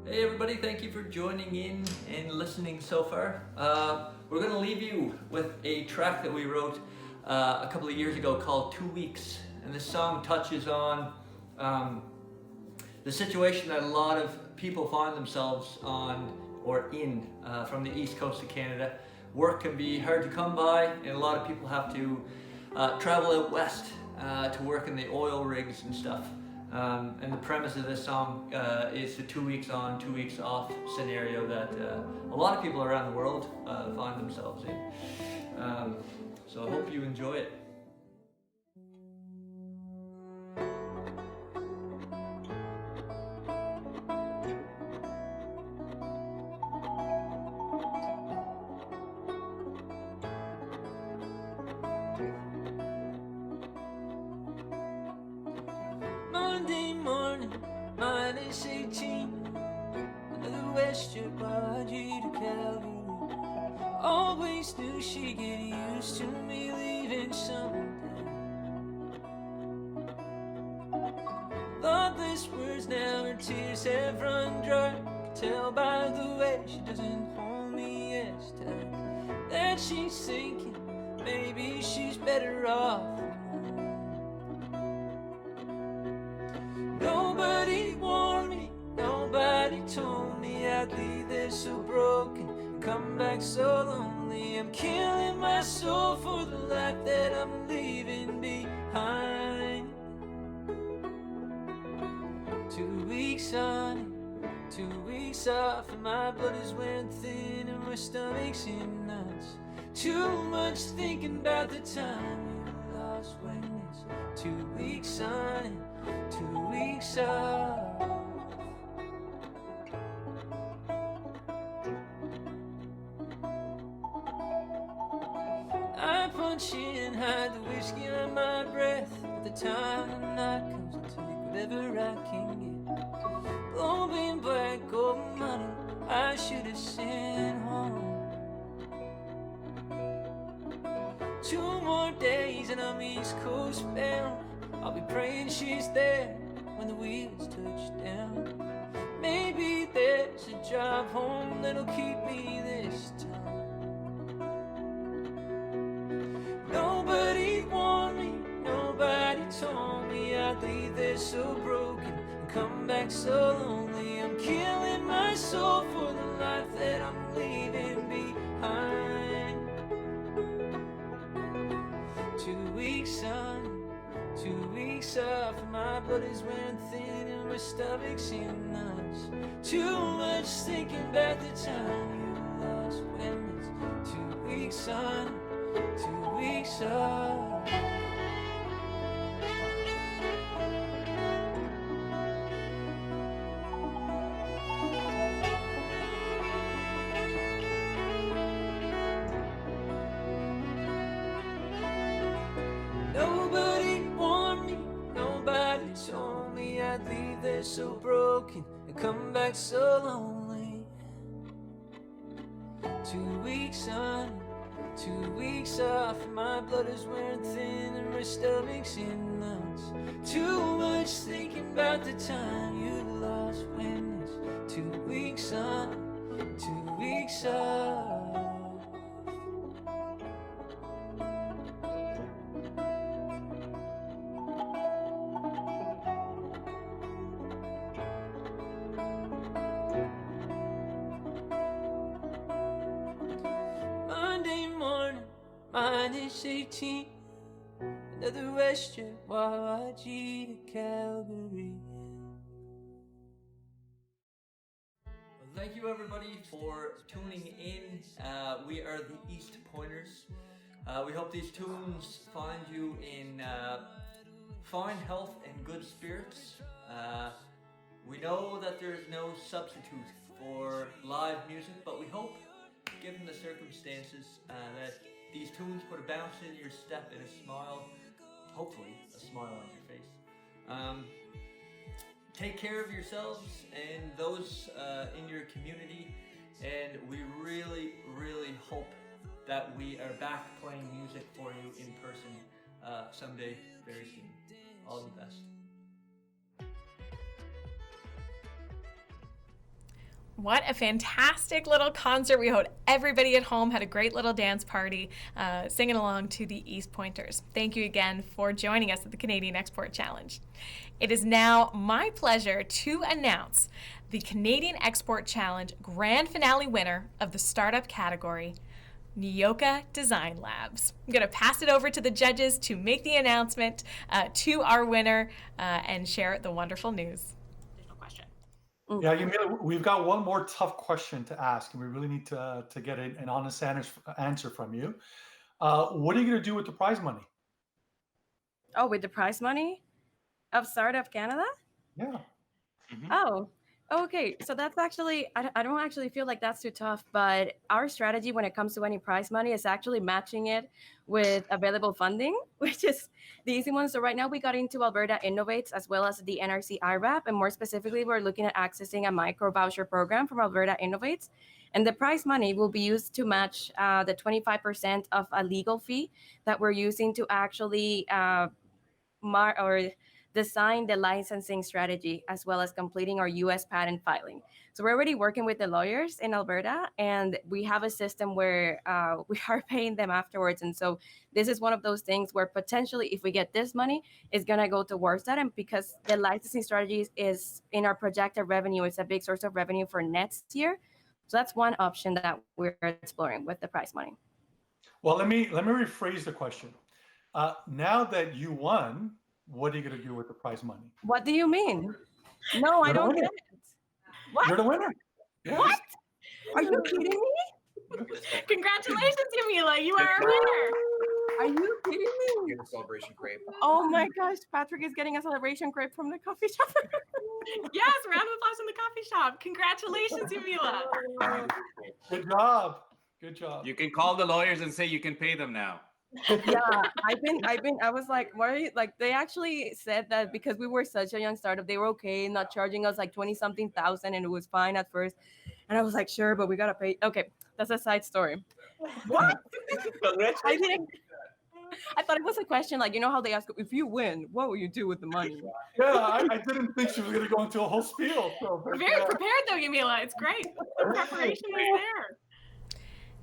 Hey everybody, thank you for joining in and listening so far. We're going to leave you with a track that we wrote a couple of years ago called 2 Weeks. And this song touches on the situation that a lot of people find themselves on or in from the east coast of Canada. Work can be hard to come by, and a lot of people have to travel out west to work in the oil rigs and stuff. And the premise of this song is the 2 weeks on, 2 weeks off scenario that a lot of people around the world find themselves in. So I hope you enjoy it. Monday morning, minus 18. Another WestJet YG to Calgary. Always knew she'd get used to me leaving someday. Thoughtless words, now her tears have run dry. Could tell by the way she doesn't hold me as tight that she's thinking maybe she's better off. Nobody warned me, nobody told me I'd leave this so broken and come back so lonely. I'm killing my soul for the life that I'm leaving behind. 2 weeks on, 2 weeks off, and my blood is wearing thin and my stomach's in knots. Too much thinking about the time you lost when it's 2 weeks on, 2 weeks off. I punch in, hide the whiskey on my breath. At the time the night comes, I'll take whatever I can get. Blowing black gold money, I should have sent home. 2 more days and I'm East Coast bound. I'll be praying she's there when the wheels touch down. Maybe there's a drive home that'll keep me this time. Nobody warned me, nobody told me I'd leave this so broken and come back so lonely. I'm killing my soul for the life that I'm leaving behind. 2 weeks on, 2 weeks off, and my blood is wearing thin and my stomach's in knots. Too much thinking about the time you lost when it's 2 weeks on, 2 weeks off. Nobody warned me, nobody told me I'd leave there so broken and come back so lonely. 2 weeks on, 2 weeks off, my blood is wearing thin and my stomach's in knots. Too much thinking about the time you lost when it's 2 weeks on, 2 weeks off. Monday morning, minus 18. Another WestJet YG to Calgary. Well, thank you everybody for tuning in. We are the East Pointers. We hope these tunes find you in fine health and good spirits. We know that there's no substitute for live music, but we hope, given the circumstances, that these tunes put a bounce in your step and a smile, hopefully a smile on your face. Take care of yourselves and those in your community, and we really, really hope that we are back playing music for you in person someday very soon. All the best. What a fantastic little concert. We hope everybody at home had a great little dance party singing along to the East Pointers. Thank you again for joining us at the Canadian Export Challenge. It is now my pleasure to announce the Canadian Export Challenge Grand Finale winner of the Startup category, Nyoka Design Labs. I'm going to pass it over to the judges to make the announcement to our winner and share the wonderful news. Yeah, Yamila, we've got one more tough question to ask, and we really need to get an honest answer from you. What are you going to do with the prize money? Oh, with the prize money of Startup Canada? Yeah. Oh, okay. So that's actually, I don't actually feel like that's too tough, but our strategy when it comes to any prize money is actually matching it with available funding, which is the easy one. So right now we got into Alberta Innovates as well as the NRC IRAP. And more specifically, we're looking at accessing a micro voucher program from Alberta Innovates. And the prize money will be used to match the 25% of a legal fee that we're using to actually design the licensing strategy as well as completing our US patent filing. So we're already working with the lawyers in Alberta, and we have a system where we are paying them afterwards. And so this is one of those things where potentially if we get this money, it's going to go towards that. And because the licensing strategy is in our projected revenue, it's a big source of revenue for next year. So that's one option that we're exploring with the prize money. Well, let me rephrase the question. Now that you won, what are you going to do with the prize money? What do you mean? No, I don't get it. What? You're the winner. What? Are you kidding me? Congratulations, Yamila. You are our winner. Are you kidding me? Get a celebration crepe. Oh my gosh, Patrick is getting a celebration crepe from the coffee shop. Yes, round of applause from the coffee shop. Congratulations, Yamila. Good job. Good job. You can call the lawyers and say you can pay them now. Yeah, I was like, why? Like, they actually said that because we were such a young startup, they were okay not charging us like 20-something thousand, and it was fine at first. And I was like, sure, but we gotta pay. Okay, that's a side story. What? I thought it was a question like, you know how they ask, if you win, what will you do with the money? Yeah, I didn't think she was going to go into a whole spiel. So, We're very prepared though, Yamila. It's great. The preparation was there.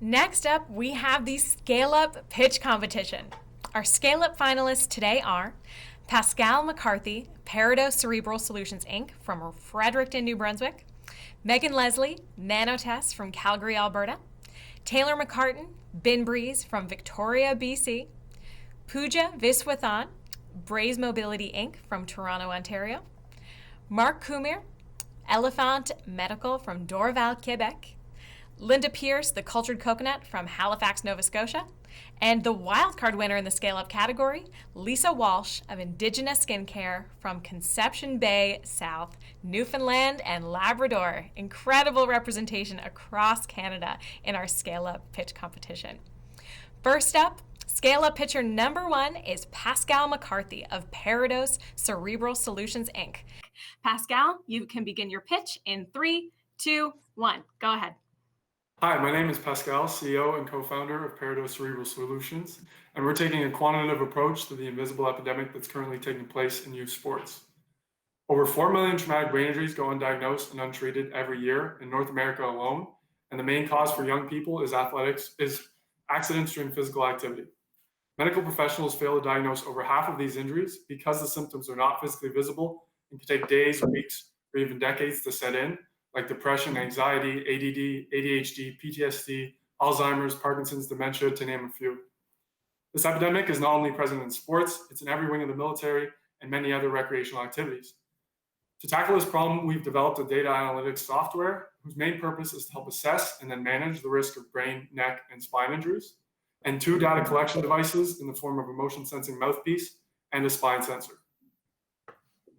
Next up, we have the Scale Up Pitch Competition. Our Scale Up finalists today are Pascal McCarthy, Peridot Cerebral Solutions, Inc. from Fredericton, New Brunswick, Megan Leslie, Nanotest from Calgary, Alberta, Taylor McCartan, Binbreeze from Victoria, BC, Pooja Viswathan, Braze Mobility, Inc. from Toronto, Ontario, Mark Kumir, Elephant Medical from Dorval, Quebec, Linda Pierce, the Cultured Coconut from Halifax, Nova Scotia, and the wildcard winner in the Scale Up category, Lisa Walsh of Indigenous Skincare from Conception Bay, South, Newfoundland and Labrador. Incredible representation across Canada in our Scale Up pitch competition. First up, Scale Up pitcher number 1 is Pascal McCarthy of Peridot Cerebral Solutions, Inc. Pascal, you can begin your pitch in 3, 2, 1. Go ahead. Hi, my name is Pascal, CEO and co-founder of Peridot Cerebral Solutions, and we're taking a quantitative approach to the invisible epidemic that's currently taking place in youth sports. Over 4 million traumatic brain injuries go undiagnosed and untreated every year in North America alone, and the main cause for young people is accidents during physical activity. Medical professionals fail to diagnose over half of these injuries because the symptoms are not physically visible and can take days, weeks, or even decades to set in, like depression, anxiety, ADD, ADHD, PTSD, Alzheimer's, Parkinson's, dementia, to name a few. This epidemic is not only present in sports, it's in every wing of the military and many other recreational activities. To tackle this problem, we've developed a data analytics software whose main purpose is to help assess and then manage the risk of brain, neck, and spine injuries, and 2 data collection devices in the form of a motion sensing mouthpiece and a spine sensor.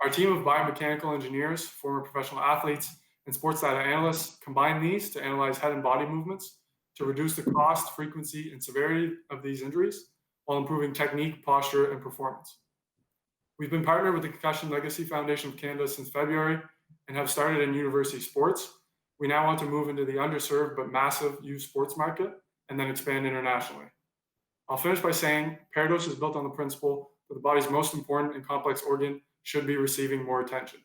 Our team of biomechanical engineers, former professional athletes, and sports data analysts combine these to analyze head and body movements to reduce the cost, frequency, and severity of these injuries while improving technique, posture, and performance. We've been partnered with the Concussion Legacy Foundation of Canada since February and have started in university sports. We now want to move into the underserved but massive youth sports market and then expand internationally. I'll finish by saying Peridot is built on the principle that the body's most important and complex organ should be receiving more attention.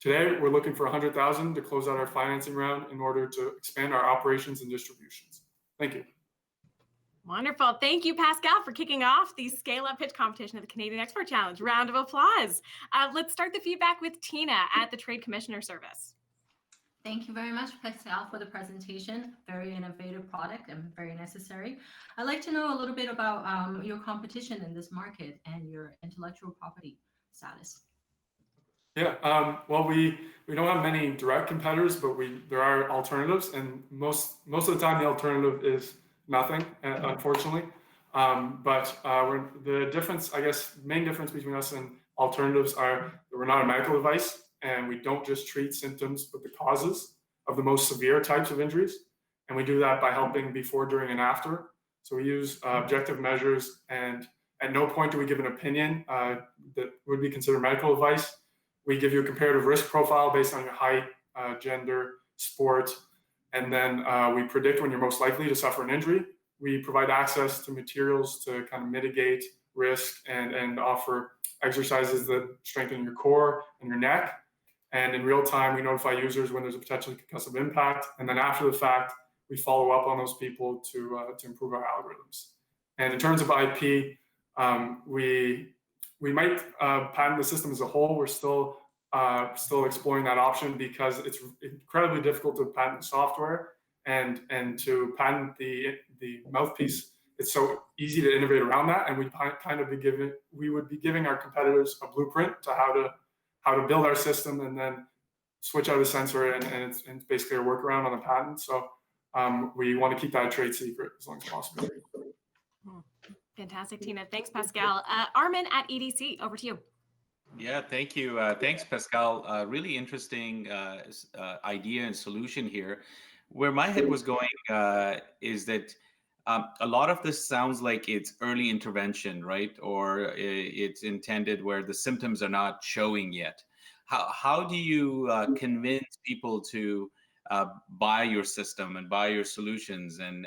Today, we're looking for 100,000 to close out our financing round in order to expand our operations and distributions. Thank you. Wonderful. Thank you, Pascal, for kicking off the Scale Up Pitch Competition of the Canadian Export Challenge. Round of applause. Let's start the feedback with Tina at the Trade Commissioner Service. Thank you very much, Pascal, for the presentation. Very innovative product and very necessary. I'd like to know a little bit about your competition in this market and your intellectual property status. Yeah, well, we don't have many direct competitors, but there are alternatives, and most of the time the alternative is nothing, unfortunately. The difference, I guess, main difference between us and alternatives are that we're not a medical device, and we don't just treat symptoms, but the causes of the most severe types of injuries, and we do that by helping before, during, and after. So we use objective measures, and at no point do we give an opinion that would be considered medical advice. We give you a comparative risk profile based on your height, gender, sport, and then we predict when you're most likely to suffer an injury. We provide access to materials to kind of mitigate risk and offer exercises that strengthen your core and your neck. And in real time, we notify users when there's a potentially concussive impact. And then after the fact, we follow up on those people to improve our algorithms. And in terms of IP, we might patent the system as a whole. We're still exploring that option because it's incredibly difficult to patent software and to patent the mouthpiece. It's so easy to innovate around that, and we would be giving our competitors a blueprint to how to build our system and then switch out a sensor, and it's basically a workaround on the patent. So we want to keep that a trade secret as long as possible. Fantastic, Tina. Thanks, Pascal. Armin at EDC, over to you. Yeah, thank you. Thanks, Pascal. Really interesting idea and solution here. Where my head was going is that a lot of this sounds like it's early intervention, right? Or it's intended where the symptoms are not showing yet. How do you convince people to buy your system and buy your solutions and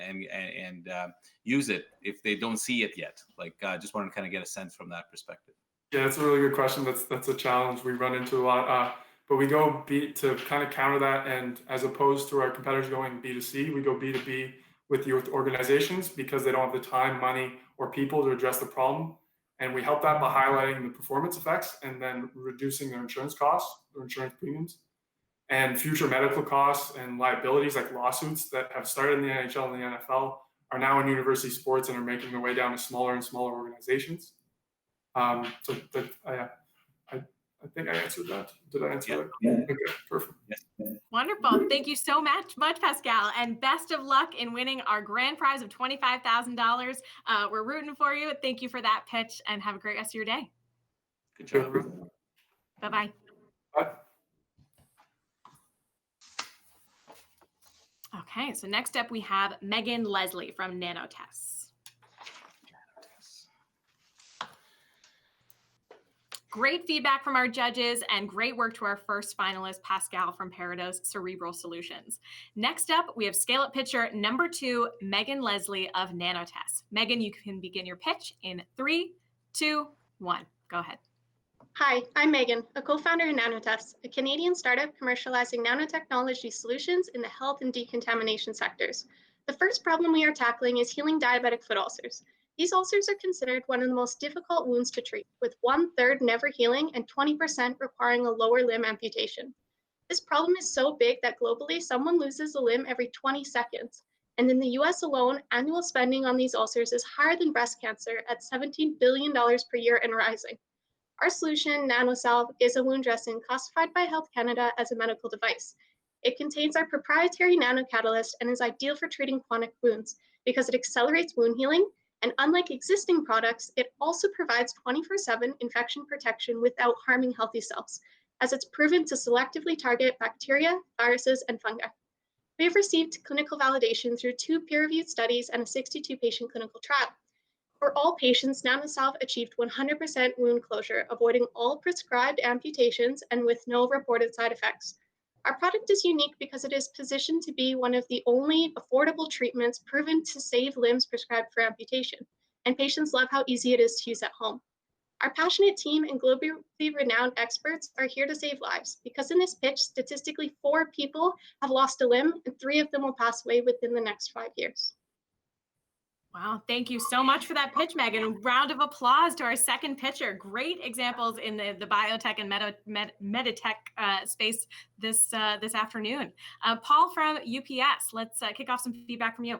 use it if they don't see it yet? Like, just want to kind of get a sense from that perspective. Yeah, that's a really good question. That's a challenge we run into a lot. But we go to kind of counter that, and as opposed to our competitors going B2C, we go B2B with youth organizations because they don't have the time, money, or people to address the problem. And we help that by highlighting the performance effects and then reducing their insurance costs, their insurance premiums, and future medical costs and liabilities like lawsuits that have started in the NHL and the NFL are now in university sports and are making their way down to smaller and smaller organizations. I think I answered that. Did I answer that? Yeah. Okay, perfect. Wonderful. Thank you so much, Pascal, and best of luck in winning our grand prize of $25,000. We're rooting for you. Thank you for that pitch, and have a great rest of your day. Good job. Bye-bye. Bye. Okay, so next up we have Megan Leslie from Nanotest. Great feedback from our judges and great work to our first finalist, Pascal from Parados Cerebral Solutions. Next up, we have scale-up pitcher number 2, Megan Leslie of Nanotest. Megan, you can begin your pitch in 3, 2, 1. Go ahead. Hi, I'm Megan, a co-founder of Nanotest, a Canadian startup commercializing nanotechnology solutions in the health and decontamination sectors. The first problem we are tackling is healing diabetic foot ulcers. These ulcers are considered one of the most difficult wounds to treat, with 1/3 never healing and 20% requiring a lower limb amputation. This problem is so big that globally, someone loses a limb every 20 seconds. And in the US alone, annual spending on these ulcers is higher than breast cancer at $17 billion per year and rising. Our solution, NanoSalve, is a wound dressing classified by Health Canada as a medical device. It contains our proprietary nanocatalyst and is ideal for treating chronic wounds because it accelerates wound healing. And unlike existing products, it also provides 24/7 infection protection without harming healthy cells, as it's proven to selectively target bacteria, viruses, and fungi. We have received clinical validation through 2 peer-reviewed studies and a 62-patient clinical trial. For all patients, NanoSalve achieved 100% wound closure, avoiding all prescribed amputations and with no reported side effects. Our product is unique because it is positioned to be one of the only affordable treatments proven to save limbs prescribed for amputation, and patients love how easy it is to use at home. Our passionate team and globally renowned experts are here to save lives, because in this pitch, statistically 4 people have lost a limb and 3 of them will pass away within the next 5 years. Wow, thank you so much for that pitch, Megan. Round of applause to our second pitcher. Great examples in the biotech and meditech space this afternoon. Paul from UPS, let's kick off some feedback from you.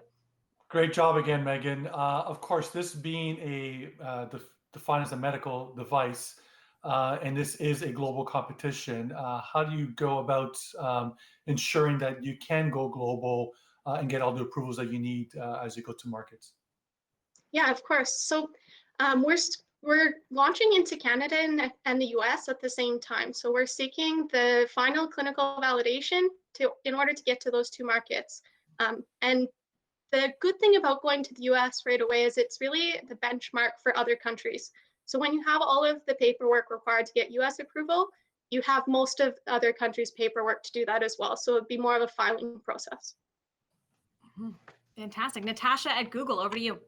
Great job again, Megan. Of course, this being defined as a medical device, and this is a global competition, how do you go about ensuring that you can go global and get all the approvals that you need as you go to markets? Yeah, of course. So we're launching into Canada and the US at the same time. So we're seeking the final clinical validation in order to get to those two markets. And the good thing about going to the US right away is it's really the benchmark for other countries. So when you have all of the paperwork required to get US approval, you have most of other countries' paperwork to do that as well. So it'd be more of a filing process. Fantastic. Natasha at Google, over to you.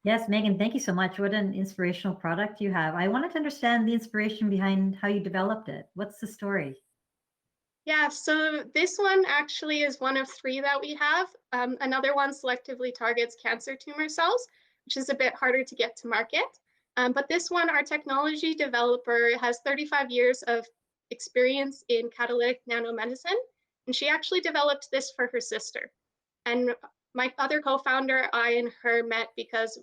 Yes, Megan, thank you so much. What an inspirational product you have. I wanted to understand the inspiration behind how you developed it. What's the story? Yeah, so this one actually is one of 3 that we have. Another one selectively targets cancer tumor cells, which is a bit harder to get to market. But this one, our technology developer has 35 years of experience in catalytic nanomedicine, and she actually developed this for her sister. And my other co-founder, I and her met because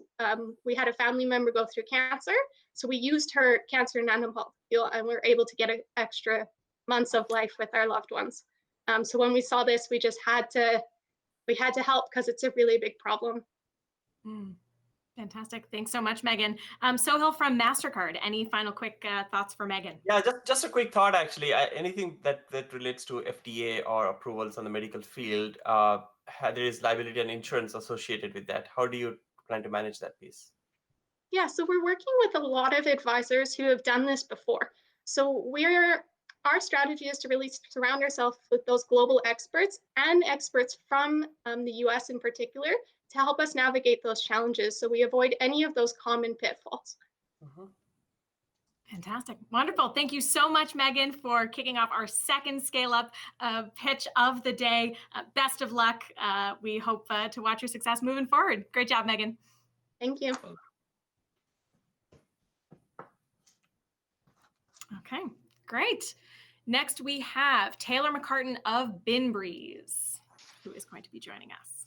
we had a family member go through cancer. So we used her cancer nanomolecule and we were able to get an extra months of life with our loved ones. So when we saw this, we had to help because it's a really big problem. Fantastic. Thanks so much, Megan. Sohail from MasterCard, any final quick thoughts for Megan? Yeah, just a quick thought, actually. Anything that relates to FDA or approvals on the medical field, there is liability and insurance associated with that. How do you plan to manage that piece? Yeah, so we're working with a lot of advisors who have done this before. So our strategy is to really surround ourselves with those global experts and experts from the US in particular to help us navigate those challenges so we avoid any of those common pitfalls. Fantastic. Wonderful. Thank you so much, Megan, for kicking off our second Scale Up pitch of the day. Best of luck. We hope to watch your success moving forward. Great job, Megan. Thank you. Okay, great. Next, we have Taylor McCartan of BinBreeze, who is going to be joining us.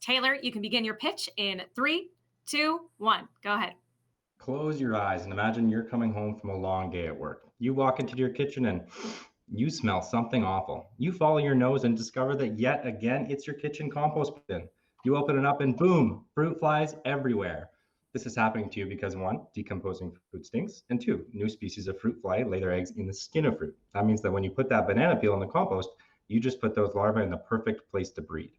Taylor, you can begin your pitch in 3, 2, 1. Go ahead. Close your eyes and imagine you're coming home from a long day at work. You walk into your kitchen and you smell something awful. You follow your nose and discover that yet again, it's your kitchen compost bin. You open it up and boom, fruit flies everywhere. This is happening to you because 1, decomposing fruit stinks, and 2, new species of fruit fly lay their eggs in the skin of fruit. That means that when you put that banana peel in the compost, you just put those larvae in the perfect place to breed.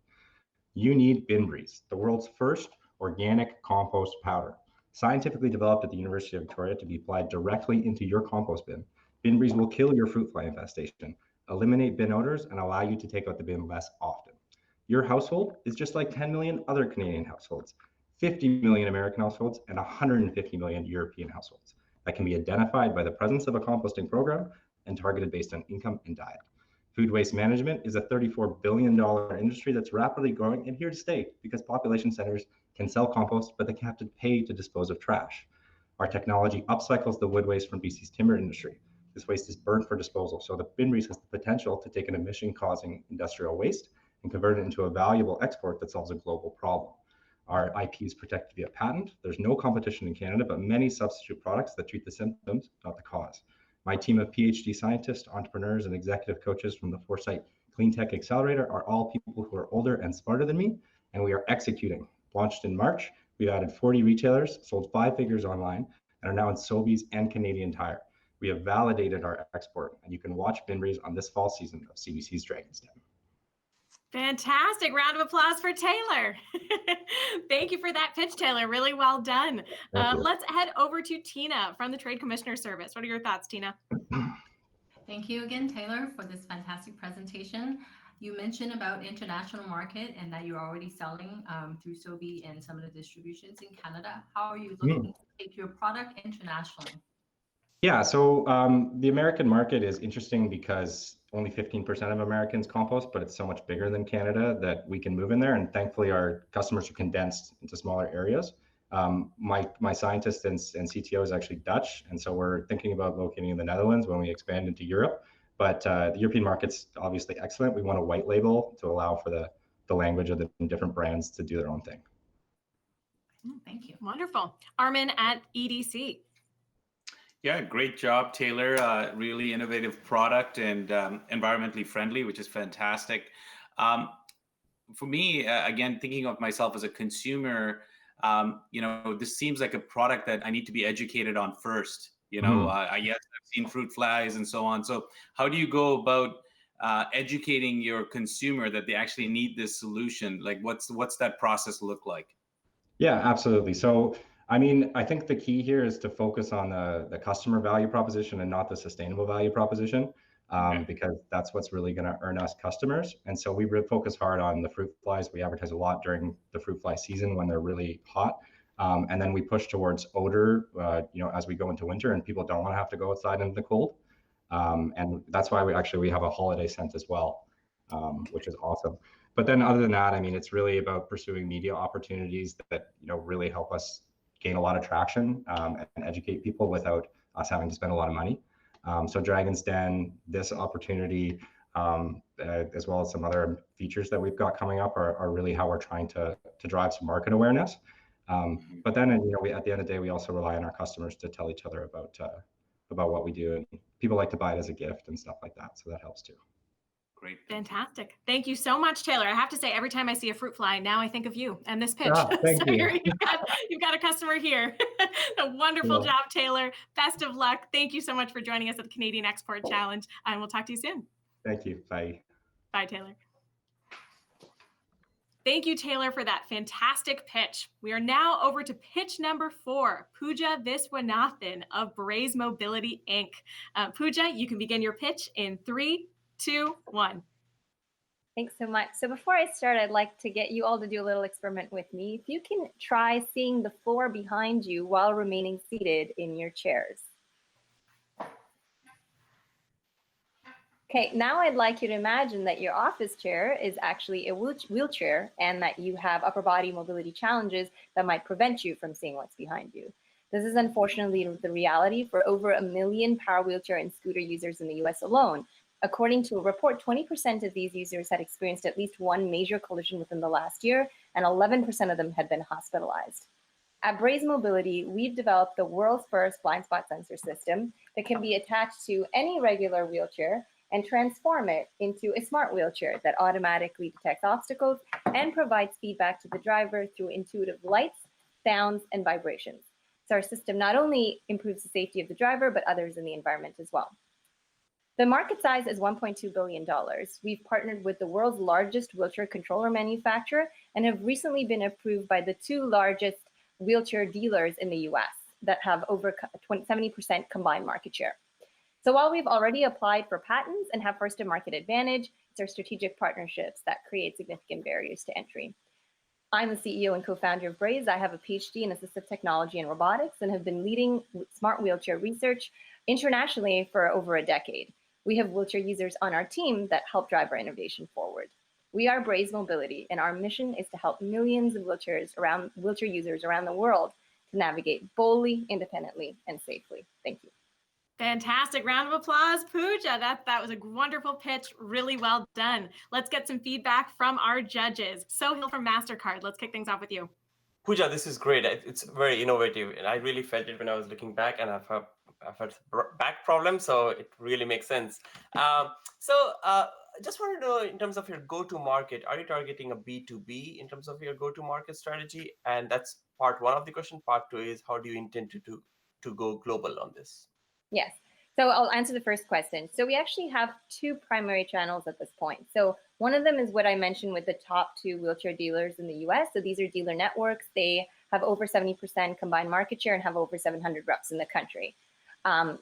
You need BinBreeze, the world's first organic compost powder. Scientifically developed at the University of Victoria to be applied directly into your compost bin, BinBreeze will kill your fruit fly infestation, eliminate bin odors, and allow you to take out the bin less often. Your household is just like 10 million other Canadian households, 50 million American households, and 150 million European households that can be identified by the presence of a composting program and targeted based on income and diet. Food waste management is a $34 billion industry that's rapidly growing and here to stay because population centers can sell compost, but they have to pay to dispose of trash. Our technology upcycles the wood waste from BC's timber industry. This waste is burned for disposal, so the BinBreeze has the potential to take an emission-causing industrial waste and convert it into a valuable export that solves a global problem. Our IP is protected via patent. There's no competition in Canada, but many substitute products that treat the symptoms, not the cause. My team of PhD scientists, entrepreneurs, and executive coaches from the Foresight Clean Tech Accelerator are all people who are older and smarter than me, and we are executing. Launched in March, we've added 40 retailers, sold 5 figures online, and are now in Sobeys and Canadian Tire. We have validated our export, and you can watch BinBreeze on this fall season of CBC's Dragon's Den. Fantastic. Round of applause for Taylor. Thank you for that pitch, Taylor. Really well done. Let's head over to Tina from the Trade Commissioner Service. What are your thoughts, Tina? Thank you again, Taylor, for this fantastic presentation. You mentioned about international market and that you're already selling through Sobeys and some of the distributions in Canada. How are you looking to take your product internationally? Yeah, so the American market is interesting because only 15% of Americans compost, but it's so much bigger than Canada that we can move in there. And thankfully, our customers are condensed into smaller areas. My scientist and CTO is actually Dutch, and so we're thinking about locating in the Netherlands when we expand into Europe. But the European market's obviously excellent. We want a white label to allow for the language of the different brands to do their own thing. Thank you. Wonderful. Armin at EDC. Yeah, great job, Taylor. Really innovative product and environmentally friendly, which is fantastic. For me, again, thinking of myself as a consumer, this seems like a product that I need to be educated on first. Yes, I've seen fruit flies and so on. So how do you go about educating your consumer that they actually need this solution? Like, what's that process look like? Yeah, absolutely. So, I mean, I think the key here is to focus on the customer value proposition and not the sustainable value proposition, because that's what's really going to earn us customers. And so we really focus hard on the fruit flies. We advertise a lot during the fruit fly season when they're really hot. And then we push towards odor, as we go into winter and people don't want to have to go outside into the cold. And that's why we have a holiday scent as well, which is awesome. But then other than that, I mean, it's really about pursuing media opportunities that, really help us gain a lot of traction and educate people without us having to spend a lot of money. So Dragon's Den, this opportunity, as well as some other features that we've got coming up are really how we're trying to drive some market awareness. But then, at the end of the day, we also rely on our customers to tell each other about what we do. And people like to buy it as a gift and stuff like that. So that helps too. Great. Fantastic. Thank you so much, Taylor. I have to say, every time I see a fruit fly, now I think of you and this pitch. Thank you. You've got a customer here. A wonderful job, Taylor. Best of luck. Thank you so much for joining us at the Canadian Export Challenge, and we'll talk to you soon. Thank you. Bye. Bye, Taylor. Thank you, Taylor, for that fantastic pitch. We are now over to pitch number 4, Pooja Viswanathan of Braze Mobility, Inc. Pooja, you can begin your pitch in 3, 2, 1. Thanks so much. So before I start, I'd like to get you all to do a little experiment with me. If you can try seeing the floor behind you while remaining seated in your chairs. Okay, now I'd like you to imagine that your office chair is actually a wheelchair and that you have upper body mobility challenges that might prevent you from seeing what's behind you. This is unfortunately the reality for over 1 million power wheelchair and scooter users in the US alone. According to a report, 20% of these users had experienced at least one major collision within the last year, and 11% of them had been hospitalized. At Braze Mobility, we've developed the world's first blind spot sensor system that can be attached to any regular wheelchair and transform it into a smart wheelchair that automatically detects obstacles and provides feedback to the driver through intuitive lights, sounds, and vibrations. So our system not only improves the safety of the driver, but others in the environment as well. The market size is $1.2 billion. We've partnered with the world's largest wheelchair controller manufacturer and have recently been approved by the 2 largest wheelchair dealers in the US that have over 70% combined market share. So while we've already applied for patents and have first to market advantage, it's our strategic partnerships that create significant barriers to entry. I'm the CEO and co-founder of Braze. I have a PhD in assistive technology and robotics and have been leading smart wheelchair research internationally for over a decade. We have wheelchair users on our team that help drive our innovation forward. We are Braze Mobility, and our mission is to help millions of wheelchair users around the world to navigate boldly, independently, and safely. Thank you. Fantastic. Round of applause, Pooja. That was a wonderful pitch. Really well done. Let's get some feedback from our judges. Sohail from MasterCard, let's kick things off with you. Pooja, this is great. It's very innovative, and I really felt it when I was looking back, and I've had back problems, so it really makes sense. Just want to know, in terms of your go-to-market, are you targeting a B2B in terms of your go-to-market strategy? And that's part 1 of the question. Part 2 is, how do you intend to go global on this? Yes. So I'll answer the first question. So we actually have 2 primary channels at this point. So one of them is what I mentioned with the top 2 wheelchair dealers in the US. So these are dealer networks. They have over 70% combined market share and have over 700 reps in the country.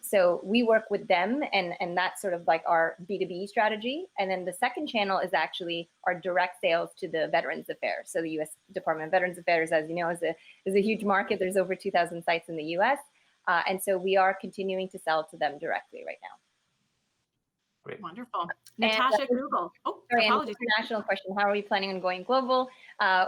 So we work with them, and that's sort of like our B2B strategy. And then the second channel is actually our direct sales to the Veterans Affairs. So the US Department of Veterans Affairs, as you know, is a huge market. There's over 2,000 sites in the US. And so we are continuing to sell to them directly right now. Great. Wonderful. Natasha Google. Oh, sorry, apologies. And international question. How are we planning on going global?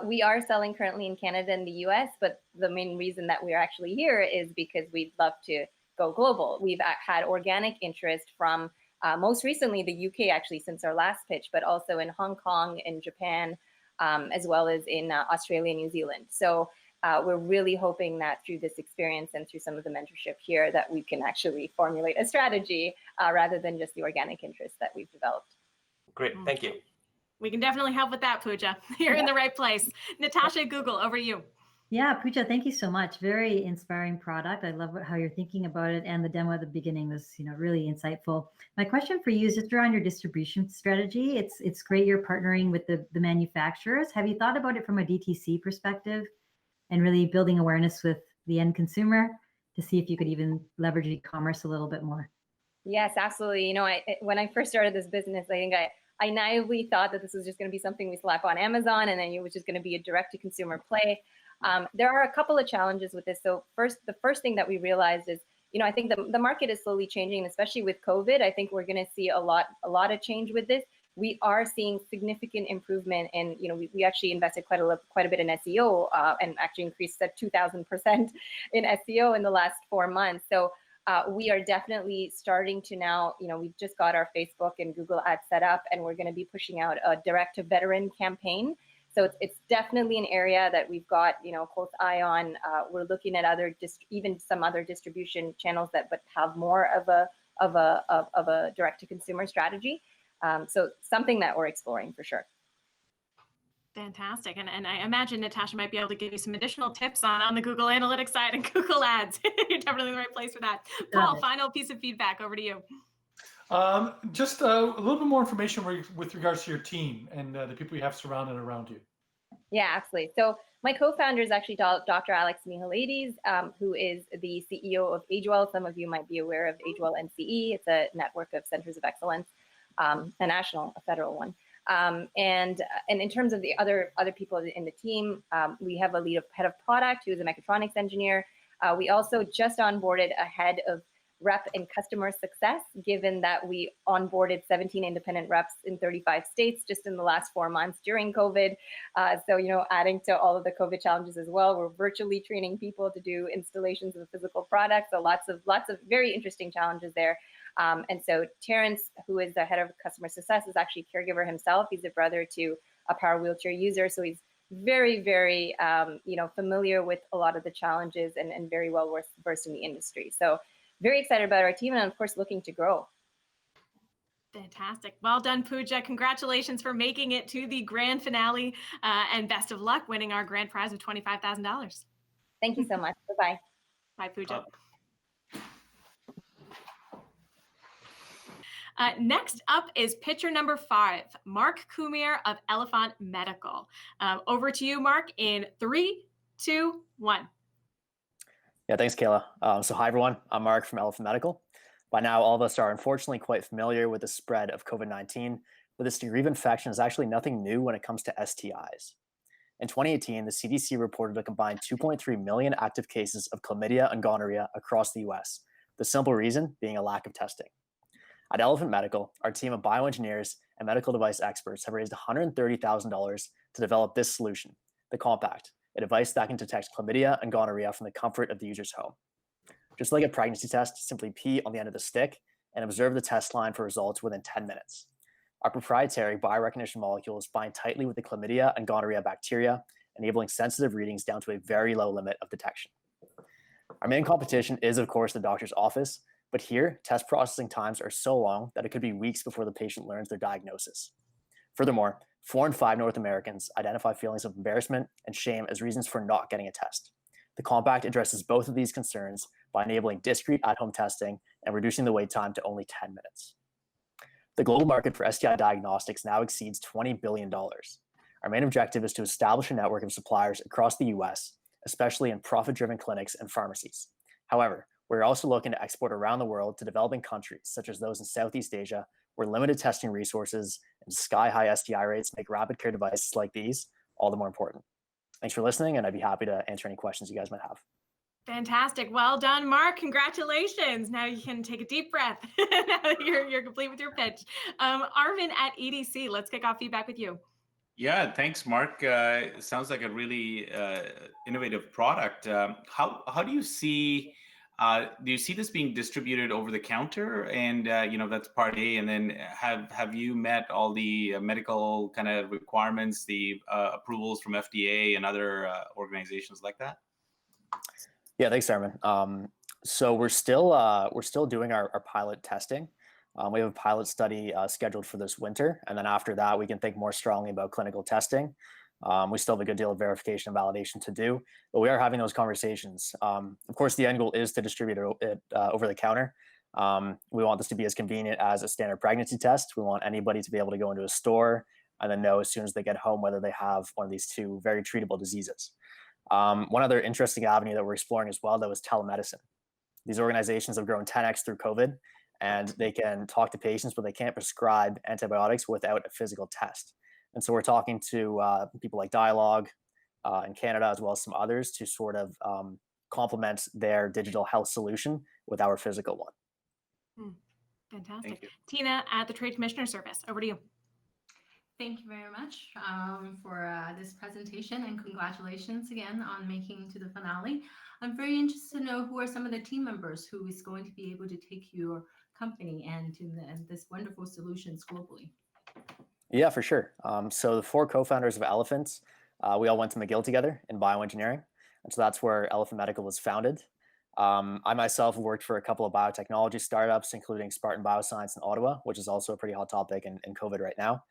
We are selling currently in Canada and the US, but the main reason that we're actually here is because we'd love to go global. We've had organic interest from most recently the UK, actually, since our last pitch, but also in Hong Kong, in Japan, as well as in Australia and New Zealand. So we're really hoping that through this experience and through some of the mentorship here that we can actually formulate a strategy rather than just the organic interest that we've developed. Great, thank you. We can definitely help with that, Pooja. You're in the right place. Natasha Google, over to you. Yeah, Pooja, thank you so much. Very inspiring product. I love how you're thinking about it, and the demo at the beginning was, really insightful. My question for you is just around your distribution strategy. It's great you're partnering with the manufacturers. Have you thought about it from a DTC perspective and really building awareness with the end consumer to see if you could even leverage e-commerce a little bit more? Yes, absolutely. When I first started this business, I think I naively thought that this was just going to be something we slap on Amazon and then it was just going to be a direct-to-consumer play. There are a couple of challenges with this. So the first thing that we realized is, I think the market is slowly changing, especially with COVID. I think we're going to see a lot of change with this. We are seeing significant improvement, and we actually invested quite a bit in SEO and actually increased at 2,000% in SEO in the last 4 months. So we are definitely starting to now, we've just got our Facebook and Google ads set up, and we're going to be pushing out a direct to veteran campaign. So it's definitely an area that we've got, close eye on. We're looking at even some other distribution channels but have more of a direct to consumer strategy. So something that we're exploring for sure. Fantastic. And I imagine Natasha might be able to give you some additional tips on the Google Analytics side and Google Ads. You're definitely in the right place for that. Paul, final piece of feedback, over to you. Just a little bit more information with regards to your team and the people you have surrounded around you. Yeah, absolutely. So my co-founder is actually Dr. Alex Mihalaides, who is the CEO of AgeWell. Some of you might be aware of AgeWell NCE. It's a network of centers of excellence, a federal one. And in terms of the other people in the team, we have a head of product who is a mechatronics engineer. We also just onboarded a head of rep and customer success, given that we onboarded 17 independent reps in 35 states just in the last 4 months during COVID. So, adding to all of the COVID challenges as well, we're virtually training people to do installations of physical products. So lots of very interesting challenges there. And so Terrence, who is the head of customer success, is actually a caregiver himself. He's a brother to a power wheelchair user. So he's very, very, familiar with a lot of the challenges and very well versed in the industry. So very excited about our team and of course, looking to grow. Fantastic. Well done, Pooja. Congratulations for making it to the grand finale and best of luck winning our grand prize of $25,000. Thank you so much. Bye-bye. Bye, Pooja. Next up is pitcher number 5, Mark Kumier of Elephant Medical. Over to you, Mark, in 3, 2, 1. Yeah, thanks, Kayla. So hi, everyone. I'm Mark from Elephant Medical. By now, all of us are unfortunately quite familiar with the spread of COVID-19, but this degree of infection is actually nothing new when it comes to STIs. In 2018, the CDC reported a combined 2.3 million active cases of chlamydia and gonorrhea across the US, the simple reason being a lack of testing. At Elephant Medical, our team of bioengineers and medical device experts have raised $130,000 to develop this solution, the Compact, a device that can detect chlamydia and gonorrhea from the comfort of the user's home. Just like a pregnancy test, simply pee on the end of the stick and observe the test line for results within 10 minutes. Our proprietary biorecognition molecules bind tightly with the chlamydia and gonorrhea bacteria, enabling sensitive readings down to a very low limit of detection. Our main competition is, of course, the doctor's office, but here, test processing times are so long that it could be weeks before the patient learns their diagnosis. Furthermore, 4 in 5 North Americans identify feelings of embarrassment and shame as reasons for not getting a test. The Compact addresses both of these concerns by enabling discrete at-home testing and reducing the wait time to only 10 minutes. The global market for STI diagnostics now exceeds $20 billion. Our main objective is to establish a network of suppliers across the US, especially in profit-driven clinics and pharmacies. However, we're also looking to export around the world to developing countries, such as those in Southeast Asia, where limited testing resources and sky-high STI rates make rapid care devices like these all the more important. Thanks for listening, and I'd be happy to answer any questions you guys might have. Fantastic. Well done, Mark. Congratulations. Now you can take a deep breath now that you're complete with your pitch. Arvin at EDC, let's kick off feedback with you. Yeah, thanks, Mark. It sounds like a really innovative product. How do you see this being distributed over the counter? And that's part A. And then have you met all the medical kind of requirements, the approvals from FDA and other organizations like that? Yeah, thanks, Armin. So we're still doing our pilot testing. We have a pilot study scheduled for this winter, and then after that, we can think more strongly about clinical testing. We still have a good deal of verification and validation to do, but we are having those conversations. Of course, the end goal is to distribute it over the counter. We want this to be as convenient as a standard pregnancy test. We want anybody to be able to go into a store and then know as soon as they get home whether they have one of these two very treatable diseases. One other interesting avenue that we're exploring as well, though, is telemedicine. These organizations have grown 10x through COVID, and they can talk to patients, but they can't prescribe antibiotics without a physical test. And so we're talking to people like Dialogue in Canada, as well as some others, to sort of complement their digital health solution with our physical one. Fantastic. Tina at the Trade Commissioner Service, over to you. Thank you very much for this presentation, and congratulations again on making to the finale. I'm very interested to know who are some of the team members who is going to be able to take your company and this wonderful solutions globally. Yeah, for sure. So the 4 co-founders of Elephant, we all went to McGill together in bioengineering. And so that's where Elephant Medical was founded. I myself have worked for a couple of biotechnology startups, including Spartan Bioscience in Ottawa, which is also a pretty hot topic in COVID right now.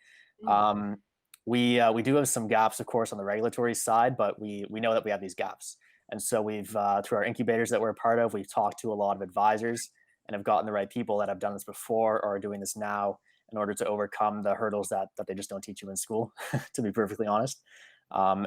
We do have some gaps, of course, on the regulatory side, but we know that we have these gaps. And so we've, through our incubators that we're a part of, we've talked to a lot of advisors and have gotten the right people that have done this before or are doing this now in order to overcome the hurdles that they just don't teach you in school, to be perfectly honest,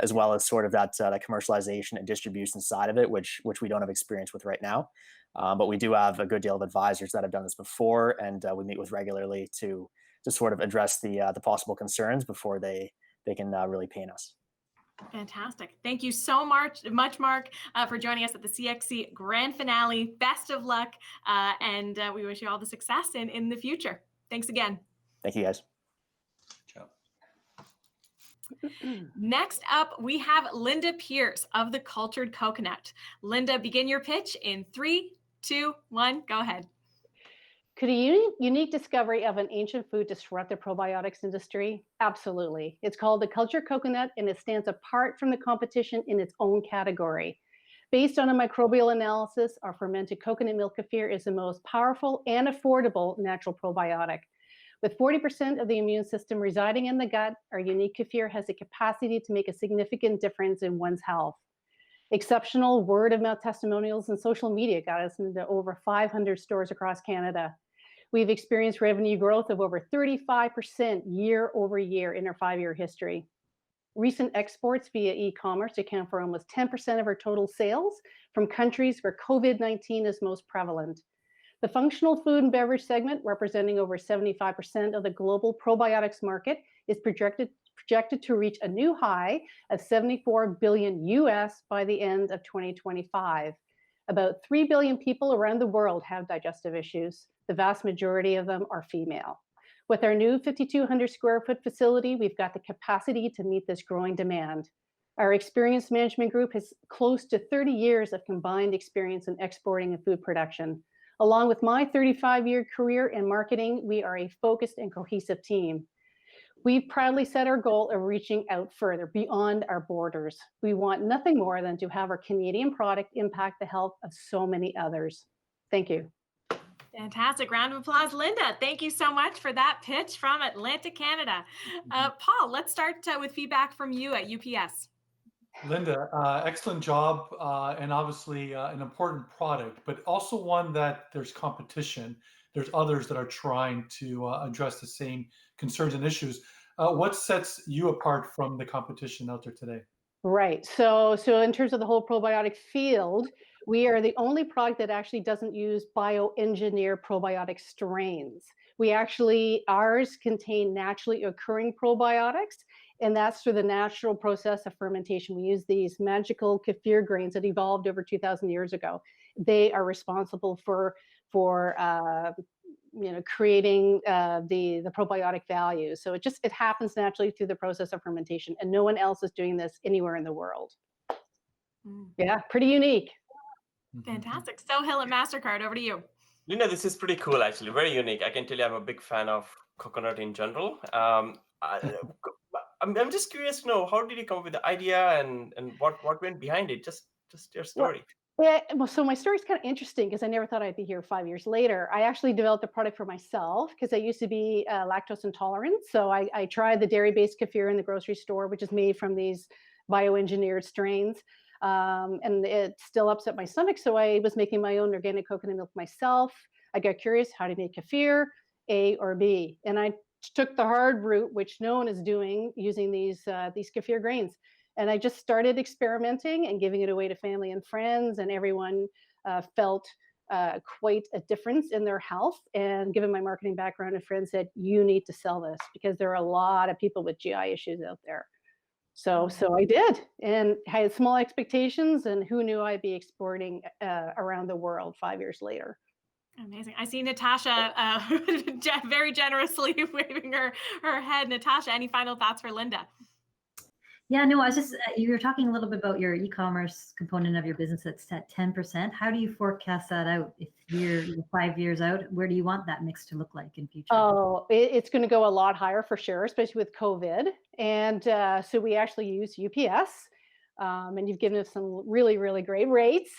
as well as sort of that commercialization and distribution side of it, which we don't have experience with right now. But we do have a good deal of advisors that have done this before, and we meet with regularly to sort of address the possible concerns before they can really paint us. Fantastic. Thank you so much, Mark, for joining us at the CXC Grand Finale. Best of luck, and we wish you all the success in the future. Thanks again. Thank you, guys. Ciao. Next up, we have Linda Pierce of the Cultured Coconut. Linda, begin your pitch in 3, 2, 1, go ahead. Could a unique discovery of an ancient food disrupt the probiotics industry? Absolutely. It's called the cultured coconut, and it stands apart from the competition in its own category. Based on a microbial analysis, our fermented coconut milk kefir is the most powerful and affordable natural probiotic. With 40% of the immune system residing in the gut, our unique kefir has the capacity to make a significant difference in one's health. Exceptional word-of-mouth testimonials and social media got us into over 500 stores across Canada. We've experienced revenue growth of over 35% year over year in our 5-year history. Recent exports via e-commerce account for almost 10% of our total sales from countries where COVID-19 is most prevalent. The functional food and beverage segment, representing over 75% of the global probiotics market, is projected to reach a new high of $74 billion US by the end of 2025. About 3 billion people around the world have digestive issues. The vast majority of them are female. With our new 5,200 square foot facility, we've got the capacity to meet this growing demand. Our experienced management group has close to 30 years of combined experience in exporting and food production. Along with my 35-year career in marketing, we are a focused and cohesive team. We've proudly set our goal of reaching out further beyond our borders. We want nothing more than to have our Canadian product impact the health of so many others. Thank you. Fantastic. Round of applause, Linda. Thank you so much for that pitch from Atlantic Canada. Paul, let's start with feedback from you at UPS. Linda, excellent job, and obviously an important product, but also one that there's competition. There's others that are trying to address the same concerns and issues. What sets you apart from the competition out there today? Right. So in terms of the whole probiotic field, we are the only product that actually doesn't use bioengineered probiotic strains. Ours contain naturally occurring probiotics, And that's through the natural process of fermentation. We use these magical kefir grains that evolved over 2,000 years ago. They are responsible for creating the probiotic value. So it happens naturally through the process of fermentation, and no one else is doing this anywhere in the world. Yeah, pretty unique. Fantastic. So Hill at MasterCard, over to you. Linda, this is pretty cool, actually. Very unique. I can tell you I'm a big fan of coconut in general. I'm just curious to know, how did you come up with the idea and what went behind it? Just your story. Well, so my story's kind of interesting because I never thought I'd be here 5 years later. I actually developed a product for myself because I used to be lactose intolerant. So I tried the dairy-based kefir in the grocery store, which is made from these bioengineered strains. And it still upset my stomach. So I was making my own organic coconut milk myself. I got curious, how to make kefir, A or B? And I took the hard route, which no one is doing, using these kefir grains. And I just started experimenting and giving it away to family and friends, and everyone felt quite a difference in their health. And given my marketing background, and friends said, you need to sell this because there are a lot of people with GI issues out there. So I did, and I had small expectations, and who knew I'd be exporting around the world 5 years later. Amazing. I see Natasha very generously waving her head. Natasha, any final thoughts for Linda? Yeah, no, I was just, you were talking a little bit about your e-commerce component of your business that's at 10%. How do you forecast that out? If you're 5 years out, where do you want that mix to look like in future? Oh, it's going to go a lot higher for sure, especially with COVID. And so we actually use UPS, and you've given us some really, really great rates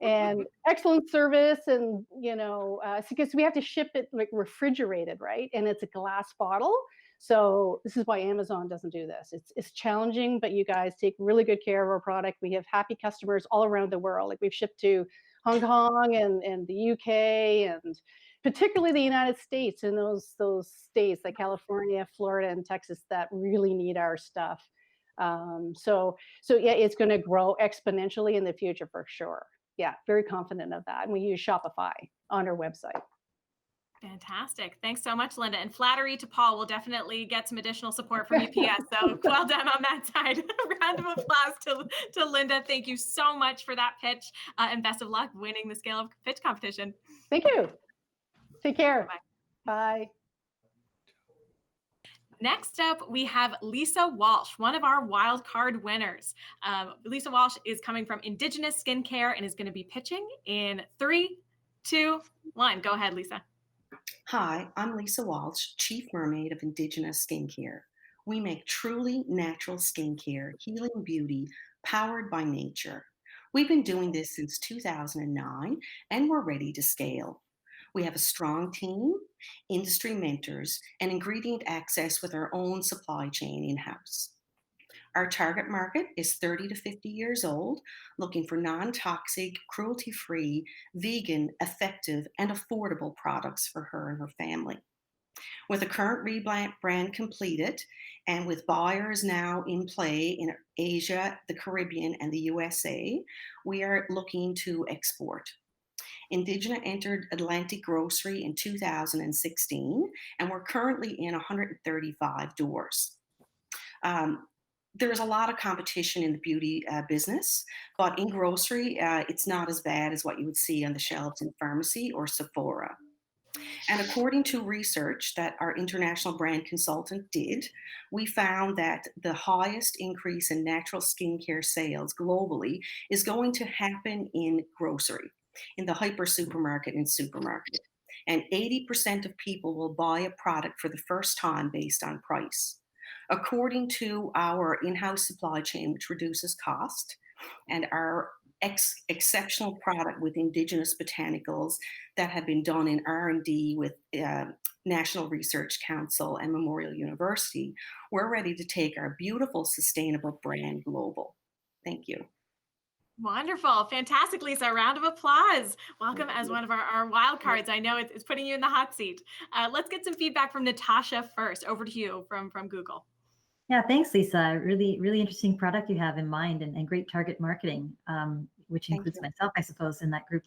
and excellent service. And, because we have to ship it like refrigerated, right? And it's a glass bottle. So this is why Amazon doesn't do this. It's challenging, but you guys take really good care of our product. We have happy customers all around the world. Like we've shipped to Hong Kong and the UK, and particularly the United States, and those states like California, Florida, and Texas that really need our stuff. So yeah, it's going to grow exponentially in the future for sure. Yeah, very confident of that. And we use Shopify on our website. Fantastic. Thanks so much, Linda. And flattery to Paul. We'll definitely get some additional support from UPS. So well done on that side. Round of applause to Linda. Thank you so much for that pitch, and best of luck winning the Scale Up Pitch competition. Thank you. Take care. Bye. Next up, we have Lisa Walsh, one of our wild card winners. Lisa Walsh is coming from Indigenous Skincare and is going to be pitching in 3, 2, 1. Go ahead, Lisa. Hi, I'm Lisa Walsh, Chief Mermaid of Indigenous Skincare. We make truly natural skincare, healing beauty, powered by nature. We've been doing this since 2009, and we're ready to scale. We have a strong team, industry mentors, and ingredient access with our own supply chain in-house. Our target market is 30 to 50 years old, looking for non-toxic, cruelty-free, vegan, effective, and affordable products for her and her family. With the current rebrand completed, and with buyers now in play in Asia, the Caribbean, and the USA, we are looking to export. Indigena entered Atlantic Grocery in 2016, and we're currently in 135 doors. There's a lot of competition in the beauty business, but in grocery, it's not as bad as what you would see on the shelves in pharmacy or Sephora. And according to research that our international brand consultant did, we found that the highest increase in natural skincare sales globally is going to happen in grocery, in the hyper supermarket and supermarket. And 80% of people will buy a product for the first time based on price. According to our in-house supply chain, which reduces cost, and our exceptional product with indigenous botanicals that have been done in R&D with National Research Council and Memorial University, we're ready to take our beautiful, sustainable brand global. Thank you. Wonderful. Fantastic, Lisa. A round of applause. Welcome as one of our wild cards. I know it's putting you in the hot seat. Let's get some feedback from Natasha first. Over to you from Google. Yeah, thanks, Lisa. Really, really interesting product you have in mind, and great target marketing, which includes myself, I suppose, in that group.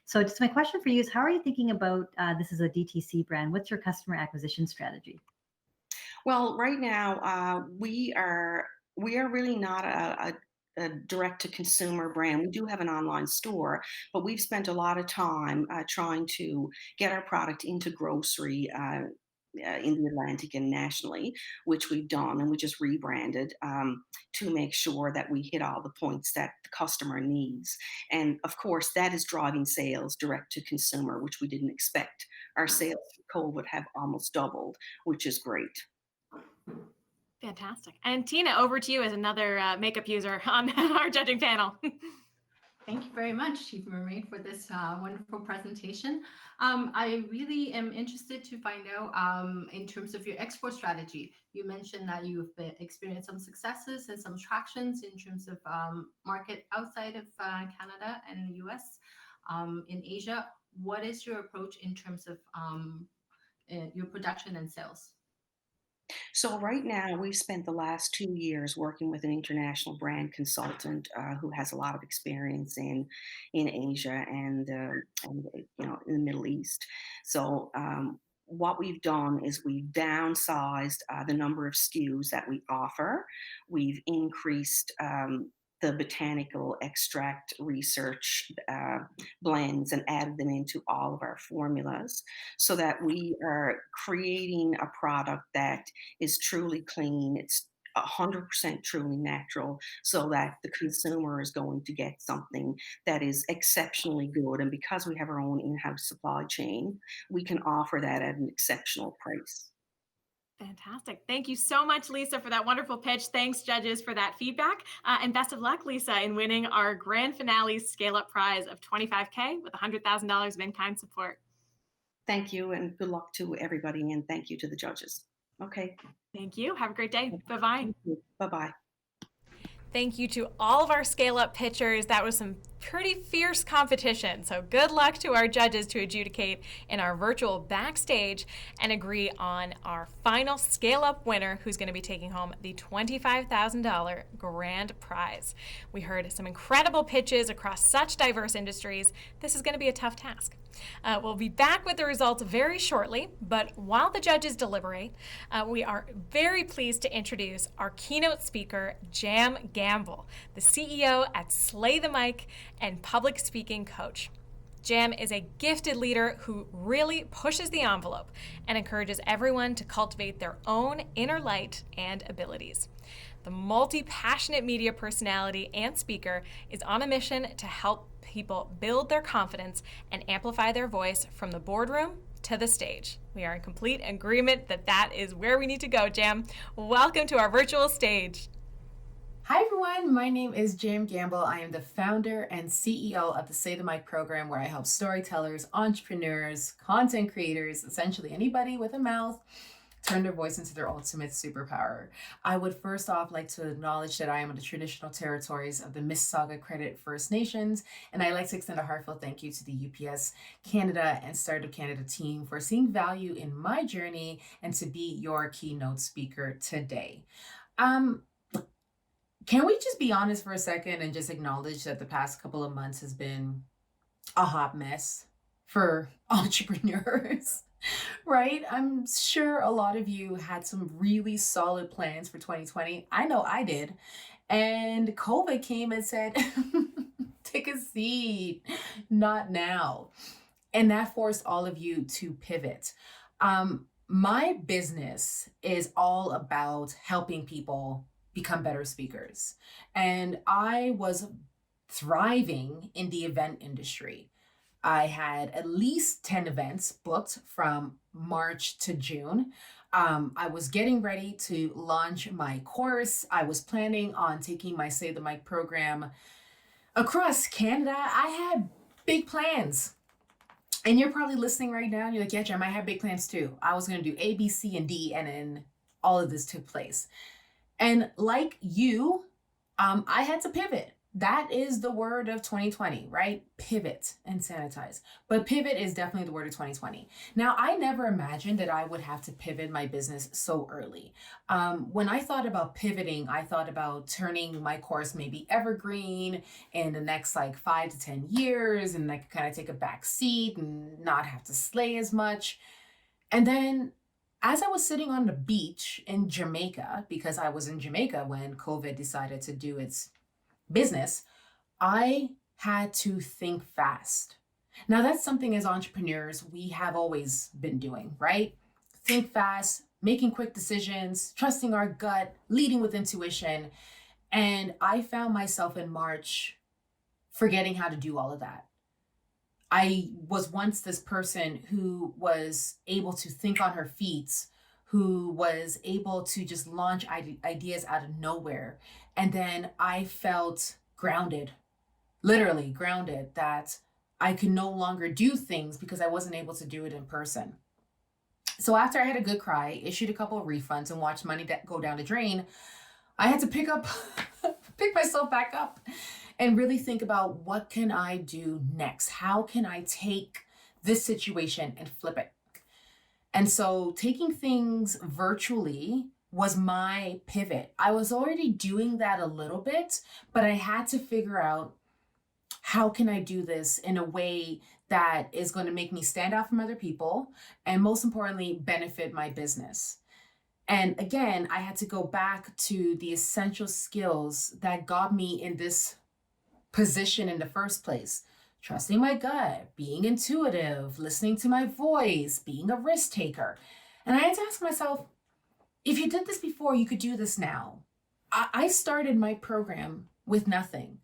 So just my question for you is, how are you thinking about, this is a DTC brand, what's your customer acquisition strategy? Well, right now, we are really not a direct to consumer brand. We do have an online store, but we've spent a lot of time trying to get our product into grocery. In the Atlantic and nationally, which we've done, and we just rebranded to make sure that we hit all the points that the customer needs. And of course, that is driving sales direct to consumer, which we didn't expect. Our sales through COVID have almost doubled, which is great. Fantastic. And Tina, over to you as another makeup user on our judging panel. Thank you very much, Chief Mermaid, for this wonderful presentation. I really am interested to find out in terms of your export strategy. You mentioned that you've experienced some successes and some tractions in terms of market outside of Canada and the US. In Asia, what is your approach in terms of your production and sales? So right now, we've spent the last 2 years working with an international brand consultant who has a lot of experience in Asia and in the Middle East. So what we've done is we've downsized the number of SKUs that we offer. We've increased the botanical extract research blends and added them into all of our formulas so that we are creating a product that is truly clean. It's 100% truly natural so that the consumer is going to get something that is exceptionally good. And because we have our own in-house supply chain, we can offer that at an exceptional price. Fantastic. Thank you so much, Lisa, for that wonderful pitch. Thanks, judges, for that feedback. And best of luck, Lisa, in winning our grand finale scale-up prize of $25K with $100,000 of in-kind support. Thank you, and good luck to everybody, and thank you to the judges. Okay. Thank you. Have a great day. Bye-bye. Bye-bye. Thank you to all of our scale-up pitchers. That was some pretty fierce competition. So good luck to our judges to adjudicate in our virtual backstage and agree on our final scale-up winner who's going to be taking home the $25,000 grand prize. We heard some incredible pitches across such diverse industries. This is going to be a tough task. We'll be back with the results very shortly, but while the judges deliberate, we are very pleased to introduce our keynote speaker, Jam Gamble, the CEO at Slay the Mic and public speaking coach. Jam is a gifted leader who really pushes the envelope and encourages everyone to cultivate their own inner light and abilities. The multi-passionate media personality and speaker is on a mission to help people build their confidence and amplify their voice from the boardroom to the stage. We are in complete agreement that that is where we need to go, Jam. Welcome to our virtual stage. Hi everyone, my name is Jam Gamble. I am the founder and CEO of the Say the Mic program, where I help storytellers, entrepreneurs, content creators, essentially anybody with a mouth, turn their voice into their ultimate superpower. I would first off like to acknowledge that I am on the traditional territories of the Mississauga Credit First Nations, and I'd like to extend a heartfelt thank you to the UPS Canada and Startup Canada team for seeing value in my journey and to be your keynote speaker today. Can we just be honest for a second and just acknowledge that the past couple of months has been a hot mess for entrepreneurs? Right? I'm sure a lot of you had some really solid plans for 2020. I know I did. And COVID came and said, take a seat, not now. And that forced all of you to pivot. My business is all about helping people become better speakers. And I was thriving in the event industry. I had at least 10 events booked from March to June. I was getting ready to launch my course. I was planning on taking my Say the Mic program across Canada. I had big plans. And you're probably listening right now and you're like, yeah, Jem, I had big plans too. I was going to do A, B, C, and D, and then all of this took place. And like you, I had to pivot. That is the word of 2020, right? Pivot and sanitize. But pivot is definitely the word of 2020. Now, I never imagined that I would have to pivot my business so early. When I thought about pivoting, I thought about turning my course maybe evergreen in the next like 5 to 10 years, and I could kind of take a back seat and not have to slay as much. And then as I was sitting on the beach in Jamaica, because I was in Jamaica when COVID decided to do its business, I had to think fast. Now, that's something as entrepreneurs we have always been doing, right? Think fast, making quick decisions, trusting our gut, leading with intuition. And I found myself in March forgetting how to do all of that. I was once this person who was able to think on her feet, who was able to just launch ideas out of nowhere. And then I felt grounded, literally grounded, that I could no longer do things because I wasn't able to do it in person. So after I had a good cry, issued a couple of refunds and watched money go down the drain, I had to pick myself back up and really think about, what can I do next? How can I take this situation and flip it? And so taking things virtually was my pivot. I was already doing that a little bit, but I had to figure out, how can I do this in a way that is going to make me stand out from other people and, most importantly, benefit my business? And again, I had to go back to the essential skills that got me in this position in the first place. Trusting my gut, being intuitive, listening to my voice, being a risk taker. And I had to ask myself, if you did this before, you could do this now. I started my program with nothing.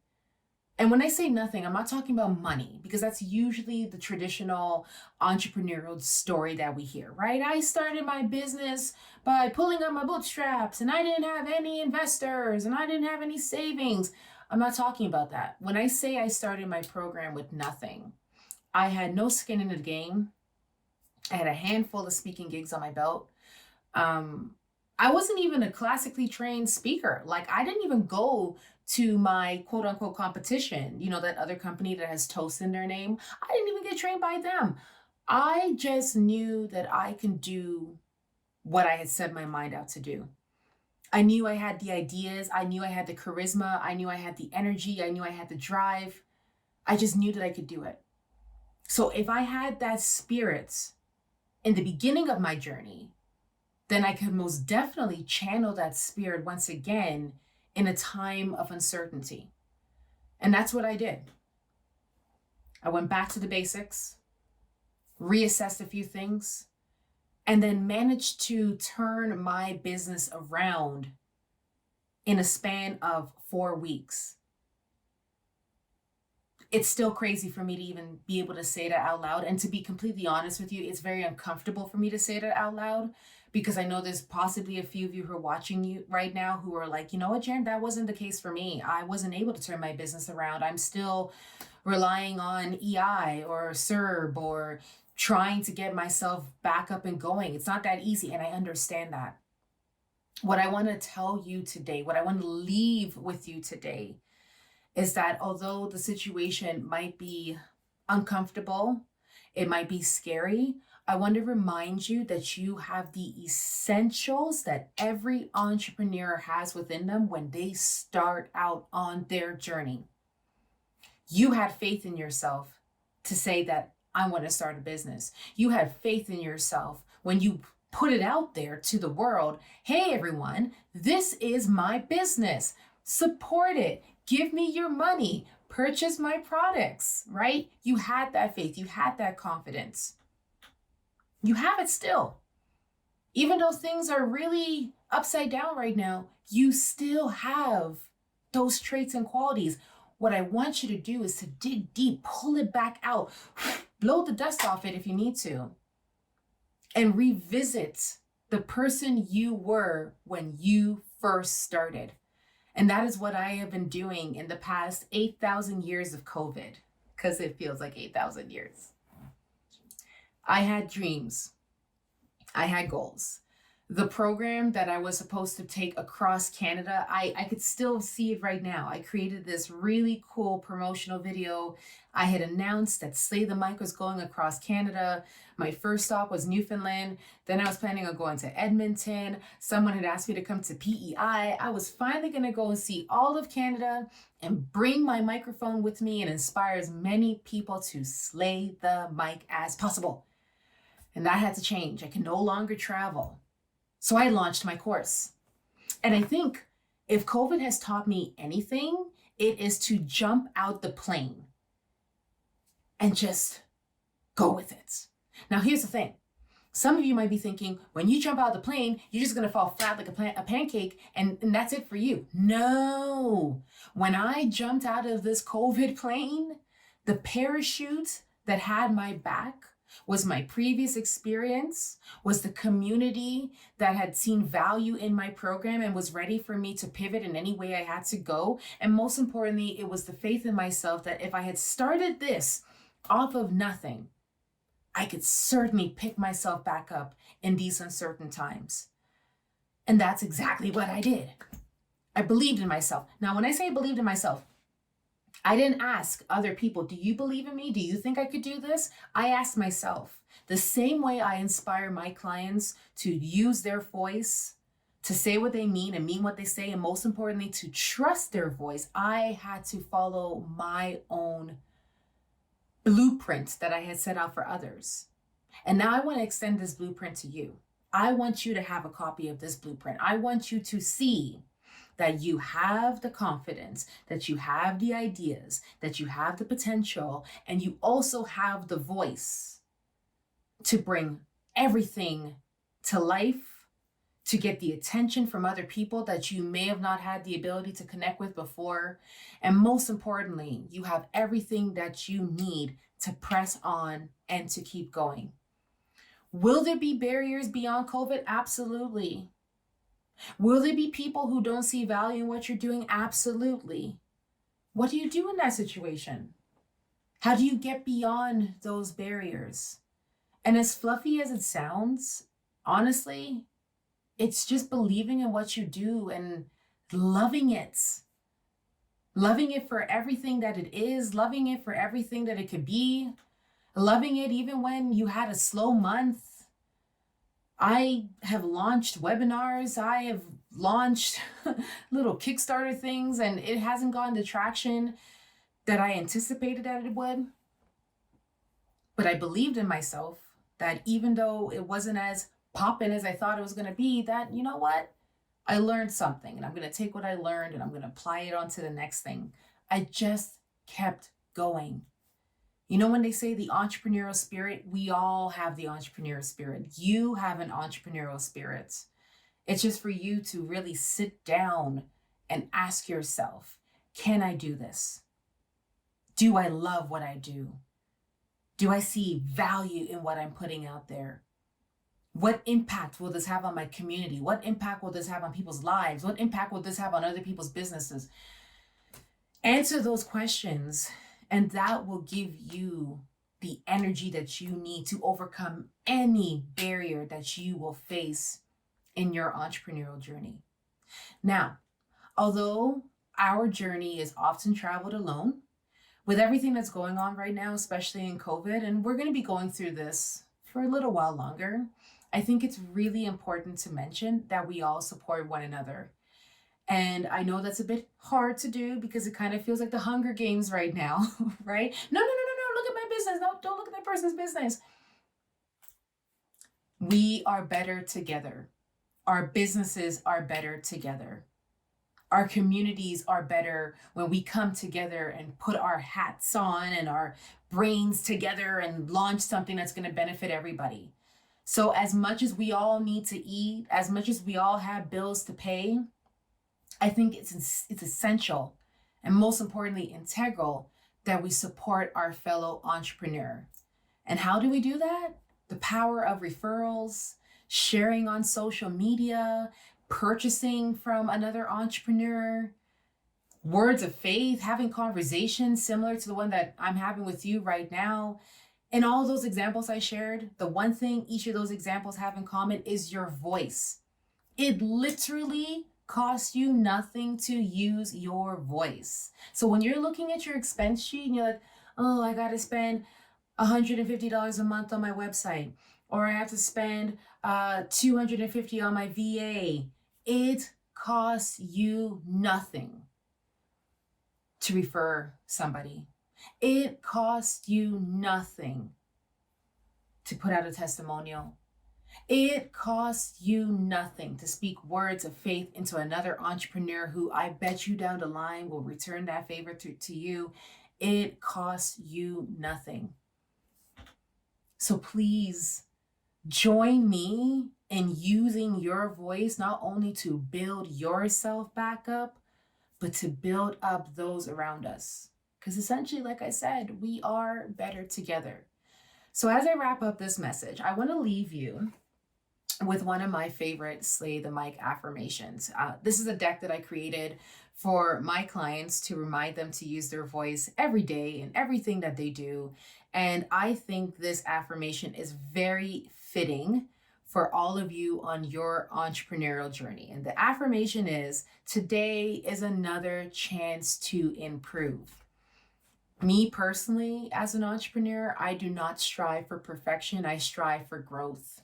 And when I say nothing, I'm not talking about money, because that's usually the traditional entrepreneurial story that we hear, right? I started my business by pulling up my bootstraps, and I didn't have any investors, and I didn't have any savings. I'm not talking about that. When I say I started my program with nothing, I had no skin in the game. I had a handful of speaking gigs on my belt. I wasn't even a classically trained speaker. Like, I didn't even go to my quote unquote competition, that other company that has Toast in their name. I didn't even get trained by them. I just knew that I can do what I had set my mind out to do. I knew I had the ideas. I knew I had the charisma. I knew I had the energy. I knew I had the drive. I just knew that I could do it. So if I had that spirit in the beginning of my journey, then I could most definitely channel that spirit once again in a time of uncertainty. And that's what I did. I went back to the basics, reassessed a few things, and then managed to turn my business around in a span of 4 weeks. It's still crazy for me to even be able to say that out loud. And to be completely honest with you, it's very uncomfortable for me to say that out loud, because I know there's possibly a few of you who are watching you right now who are like, you know what, Jen, that wasn't the case for me. I wasn't able to turn my business around. I'm still relying on EI or CERB or trying to get myself back up and going. It's not that easy, and I understand that. What I want to tell you today, what I want to leave with you today, is that although the situation might be uncomfortable, it might be scary, I want to remind you that you have the essentials that every entrepreneur has within them when they start out on their journey. You had faith in yourself to say that I want to start a business. You had faith in yourself when you put it out there to the world. Hey, everyone, this is my business. Support it. Give me your money. Purchase my products, right? You had that faith. You had that confidence. You have it still. Even though things are really upside down right now, you still have those traits and qualities. What I want you to do is to dig deep, pull it back out, blow the dust off it if you need to, and revisit the person you were when you first started. And that is what I have been doing in the past 8,000 years of COVID, because it feels like 8,000 years. I had dreams. I had goals. The program that I was supposed to take across Canada, I could still see it right now. I created this really cool promotional video. I had announced that Slay the Mic was going across Canada. My first stop was Newfoundland. Then I was planning on going to Edmonton. Someone had asked me to come to PEI. I was finally going to go and see all of Canada and bring my microphone with me and inspire as many people to slay the mic as possible. And that had to change. I can no longer travel. So I launched my course. And I think if COVID has taught me anything, it is to jump out the plane and just go with it. Now, here's the thing. Some of you might be thinking, when you jump out of the plane, you're just going to fall flat like a pancake and that's it for you. No. When I jumped out of this COVID plane, the parachute that had my back was my previous experience, was the community that had seen value in my program and was ready for me to pivot in any way I had to go. And most importantly, it was the faith in myself that if I had started this off of nothing, I could certainly pick myself back up in these uncertain times. And that's exactly what I did. I believed in myself. Now, when I say believed in myself, I didn't ask other people, do you believe in me? Do you think I could do this? I asked myself. The same way I inspire my clients to use their voice, to say what they mean and mean what they say, and most importantly, to trust their voice, I had to follow my own blueprint that I had set out for others. And now I want to extend this blueprint to you. I want you to have a copy of this blueprint. I want you to see that you have the confidence, that you have the ideas, that you have the potential, and you also have the voice to bring everything to life, to get the attention from other people that you may have not had the ability to connect with before. And most importantly, you have everything that you need to press on and to keep going. Will there be barriers beyond COVID? Absolutely. Will there be people who don't see value in what you're doing? Absolutely. What do you do in that situation? How do you get beyond those barriers? And as fluffy as it sounds, honestly, it's just believing in what you do and loving it. Loving it for everything that it is, loving it for everything that it could be, loving it even when you had a slow month. I have launched webinars, I have launched little Kickstarter things, and it hasn't gotten the traction that I anticipated that it would. But I believed in myself that even though it wasn't as popping as I thought it was going to be, that, you know what? I learned something, and I'm going to take what I learned and I'm going to apply it onto the next thing. I just kept going. You know, when they say the entrepreneurial spirit, we all have the entrepreneurial spirit. You have an entrepreneurial spirit. It's just for you to really sit down and ask yourself, can I do this? Do I love what I do? Do I see value in what I'm putting out there? What impact will this have on my community? What impact will this have on people's lives? What impact will this have on other people's businesses? Answer those questions, and that will give you the energy that you need to overcome any barrier that you will face in your entrepreneurial journey. Now, although our journey is often traveled alone, with everything that's going on right now, especially in COVID, and we're going to be going through this for a little while longer, I think it's really important to mention that we all support one another. And I know that's a bit hard to do because it kind of feels like the Hunger Games right now, right? No, look at my business. No, don't look at that person's business. We are better together. Our businesses are better together. Our communities are better when we come together and put our hats on and our brains together and launch something that's going to benefit everybody. So as much as we all need to eat, as much as we all have bills to pay, I think it's essential and most importantly, integral that we support our fellow entrepreneur. And how do we do that? The power of referrals, sharing on social media, purchasing from another entrepreneur, words of faith, having conversations similar to the one that I'm having with you right now. In all those examples I shared, the one thing each of those examples have in common is your voice. It literally costs you nothing to use your voice. So when you're looking at your expense sheet and you're like, oh, I got to spend $150 a month on my website, or I have to spend $250 on my VA, it costs you nothing to refer somebody. It costs you nothing to put out a testimonial. It costs you nothing to speak words of faith into another entrepreneur who I bet you down the line will return that favor to you. It costs you nothing. So please join me in using your voice not only to build yourself back up, but to build up those around us. Because essentially, like I said, we are better together. So as I wrap up this message, I want to leave you with one of my favorite Slay the Mic affirmations. This is a deck that I created for my clients to remind them to use their voice every day in everything that they do. And I think this affirmation is very fitting for all of you on your entrepreneurial journey. And the affirmation is, today is another chance to improve. Me personally, as an entrepreneur, I do not strive for perfection. I strive for growth.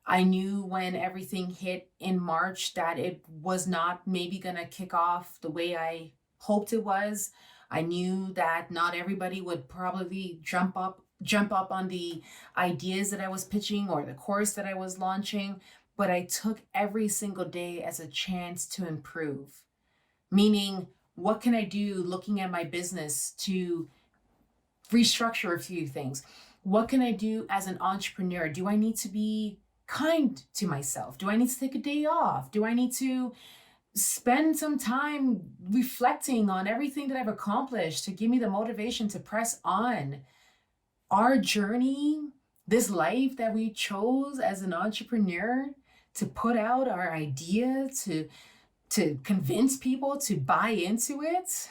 I knew when everything hit in March that it was not maybe going to kick off the way I hoped it was. I knew that not everybody would probably jump up on the ideas that I was pitching or the course that I was launching, but I took every single day as a chance to improve. Meaning, what can I do looking at my business to restructure a few things? What can I do as an entrepreneur? Do I need to be kind to myself? Do I need to take a day off? Do I need to spend some time reflecting on everything that I've accomplished to give me the motivation to press on? Our journey, this life that we chose as an entrepreneur, to put out our idea, to convince people to buy into it.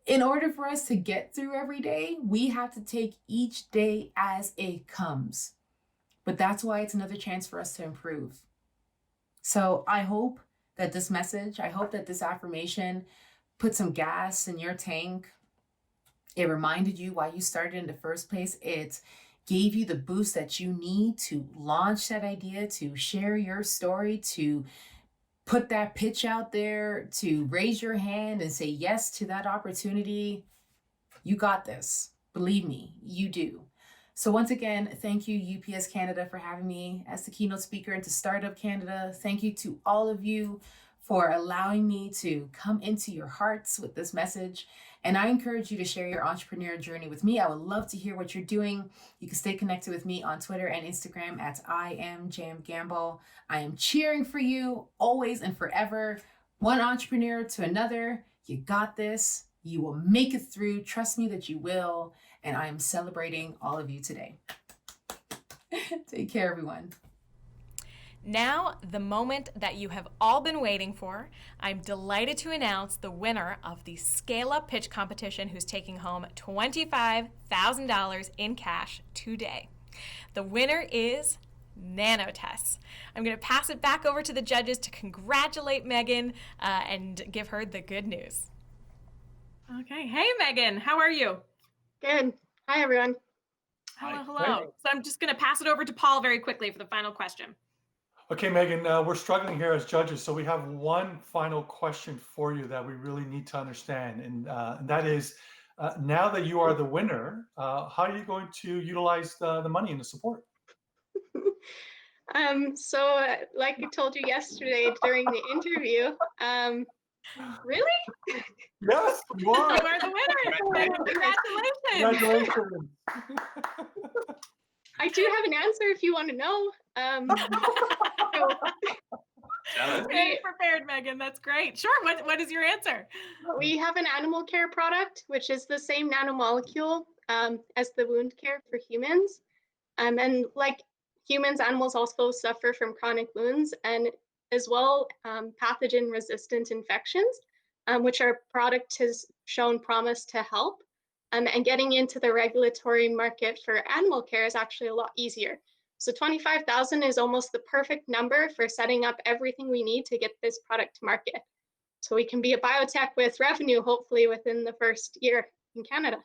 In order for us to get through every day, we have to take each day as it comes. But that's why it's another chance for us to improve. So I hope that this message, I hope that this affirmation put some gas in your tank. It reminded you why you started in the first place. It gave you the boost that you need to launch that idea, to share your story, to put that pitch out there, to raise your hand and say yes to that opportunity. You got this. Believe me, you do. So once again, thank you, UPS Canada, for having me as the keynote speaker into Startup Canada. Thank you to all of you for allowing me to come into your hearts with this message. And I encourage you to share your entrepreneurial journey with me. I would love to hear what you're doing. You can stay connected with me on Twitter and Instagram at IamJamGamble. I am cheering for you always and forever. One entrepreneur to another. You got this. You will make it through. Trust me that you will. And I am celebrating all of you today. Take care, everyone. Now, the moment that you have all been waiting for. I'm delighted to announce the winner of the Scale Up Pitch Competition, who's taking home $25,000 in cash today. The winner is Nanotess. I'm going to pass it back over to the judges to congratulate Megan and give her the good news. Okay. Hey, Megan. How are you? Good. Hi, everyone. Hello. So I'm just going to pass it over to Paul very quickly for the final question. Okay, Megan, we're struggling here as judges, so we have one final question for you that we really need to understand, and that is, now that you are the winner, how are you going to utilize the money and the support? Like I told you yesterday during the interview, really? Yes, you are. You are the winner. Congratulations. Congratulations. I do have an answer if you want to know. Very prepared, Megan. That's great. Sure. What is your answer? We have an animal care product, which is the same nanomolecule as the wound care for humans. And like humans, animals also suffer from chronic wounds and as well pathogen-resistant infections, which our product has shown promise to help. And getting into the regulatory market for animal care is actually a lot easier. So 25,000 is almost the perfect number for setting up everything we need to get this product to market. So we can be a biotech with revenue, hopefully within the first year in Canada.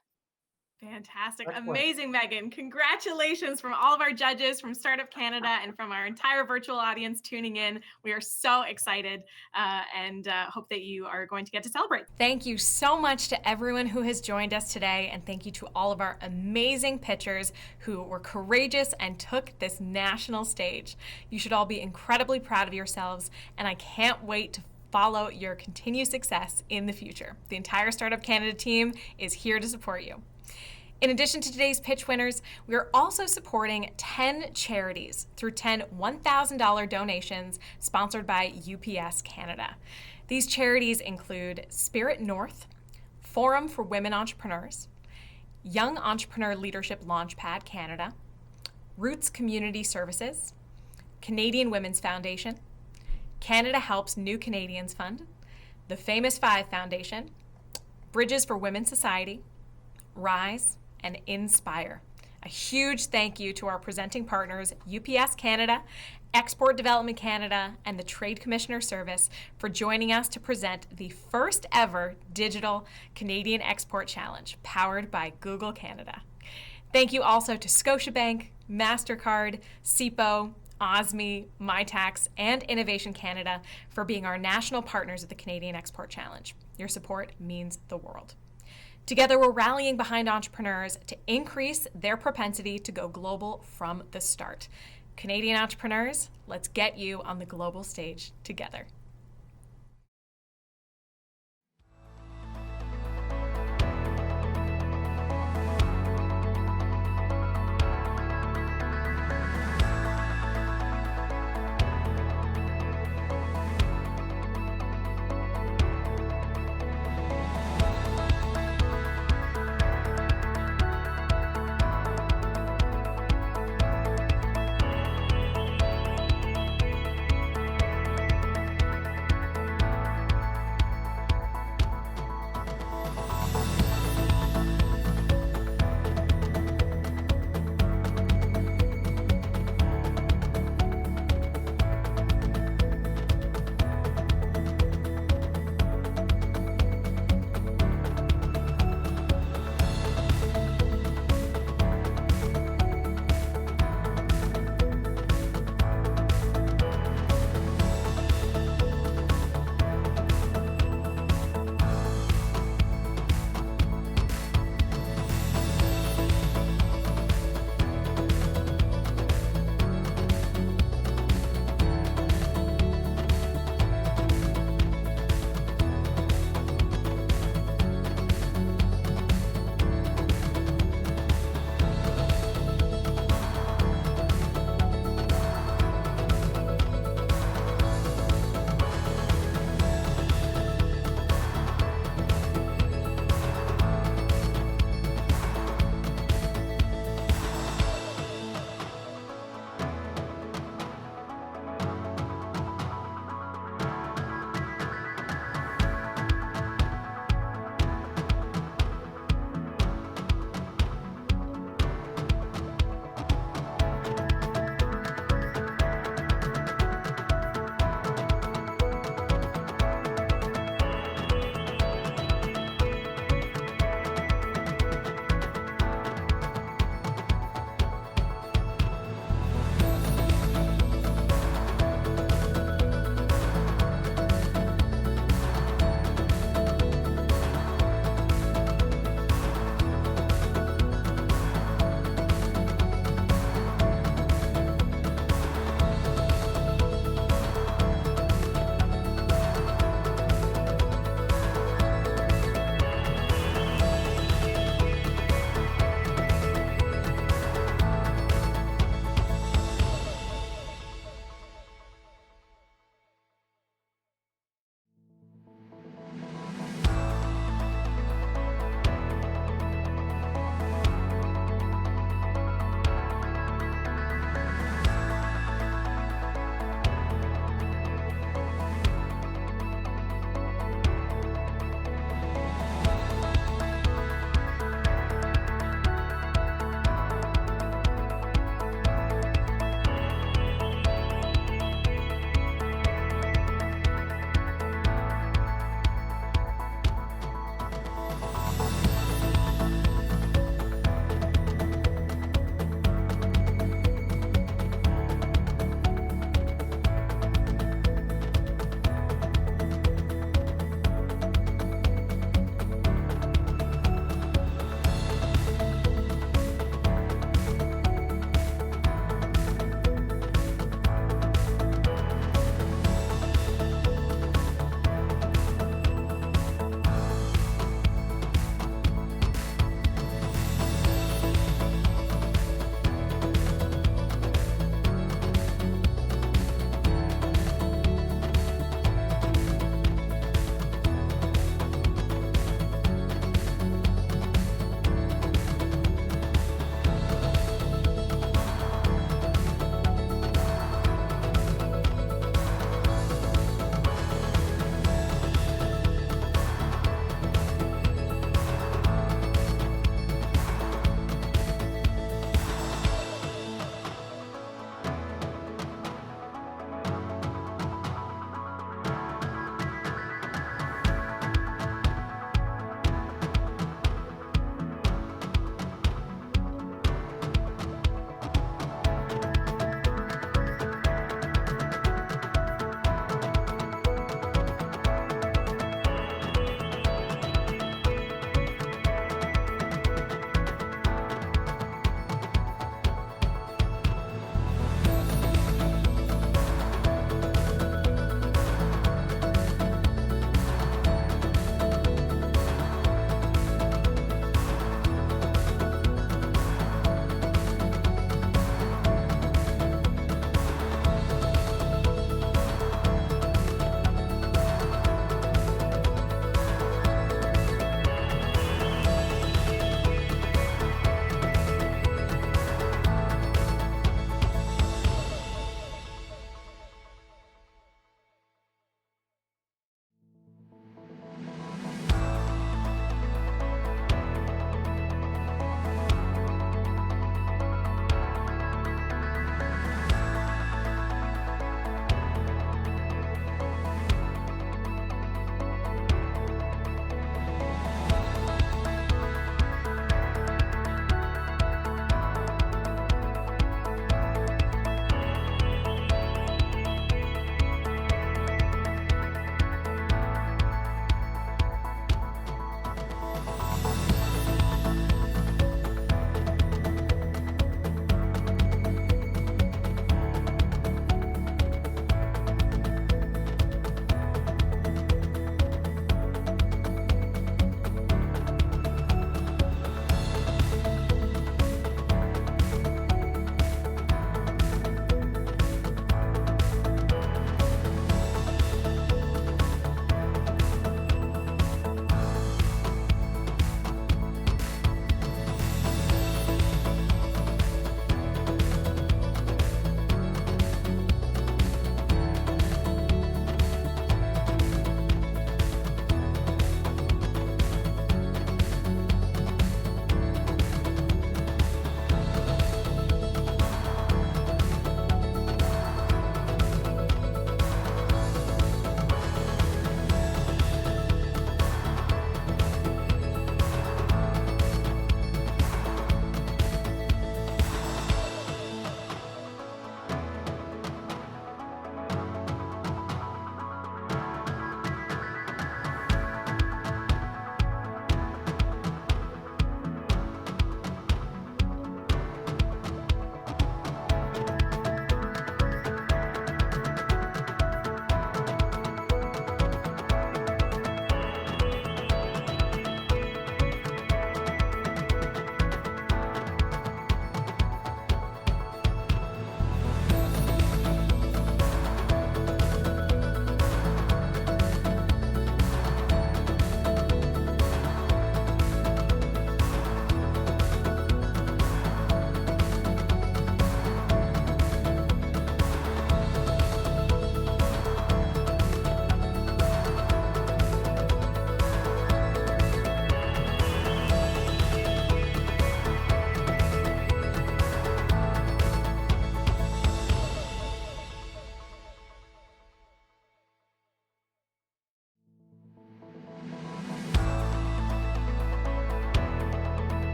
Fantastic. Excellent. Amazing, Megan. Congratulations from all of our judges from Startup Canada and from our entire virtual audience tuning in. We are so excited and hope that you are going to get to celebrate. Thank you so much to everyone who has joined us today, and thank you to all of our amazing pitchers who were courageous and took this national stage. You should all be incredibly proud of yourselves, and I can't wait to follow your continued success in the future. The entire Startup Canada team is here to support you. In addition to today's pitch winners, we are also supporting 10 charities through 10 $1,000 donations sponsored by UPS Canada. These charities include Spirit North, Forum for Women Entrepreneurs, Young Entrepreneur Leadership Launchpad Canada, Roots Community Services, Canadian Women's Foundation, Canada Helps New Canadians Fund, the Famous Five Foundation, Bridges for Women's Society, Rise, and Inspire. A huge thank you to our presenting partners, UPS Canada, Export Development Canada, and the Trade Commissioner Service for joining us to present the first ever digital Canadian Export Challenge powered by Google Canada. Thank you also to Scotiabank, MasterCard, CIPO, OSME, MyTax, and Innovation Canada for being our national partners at the Canadian Export Challenge. Your support means the world. Together, we're rallying behind entrepreneurs to increase their propensity to go global from the start. Canadian entrepreneurs, let's get you on the global stage together.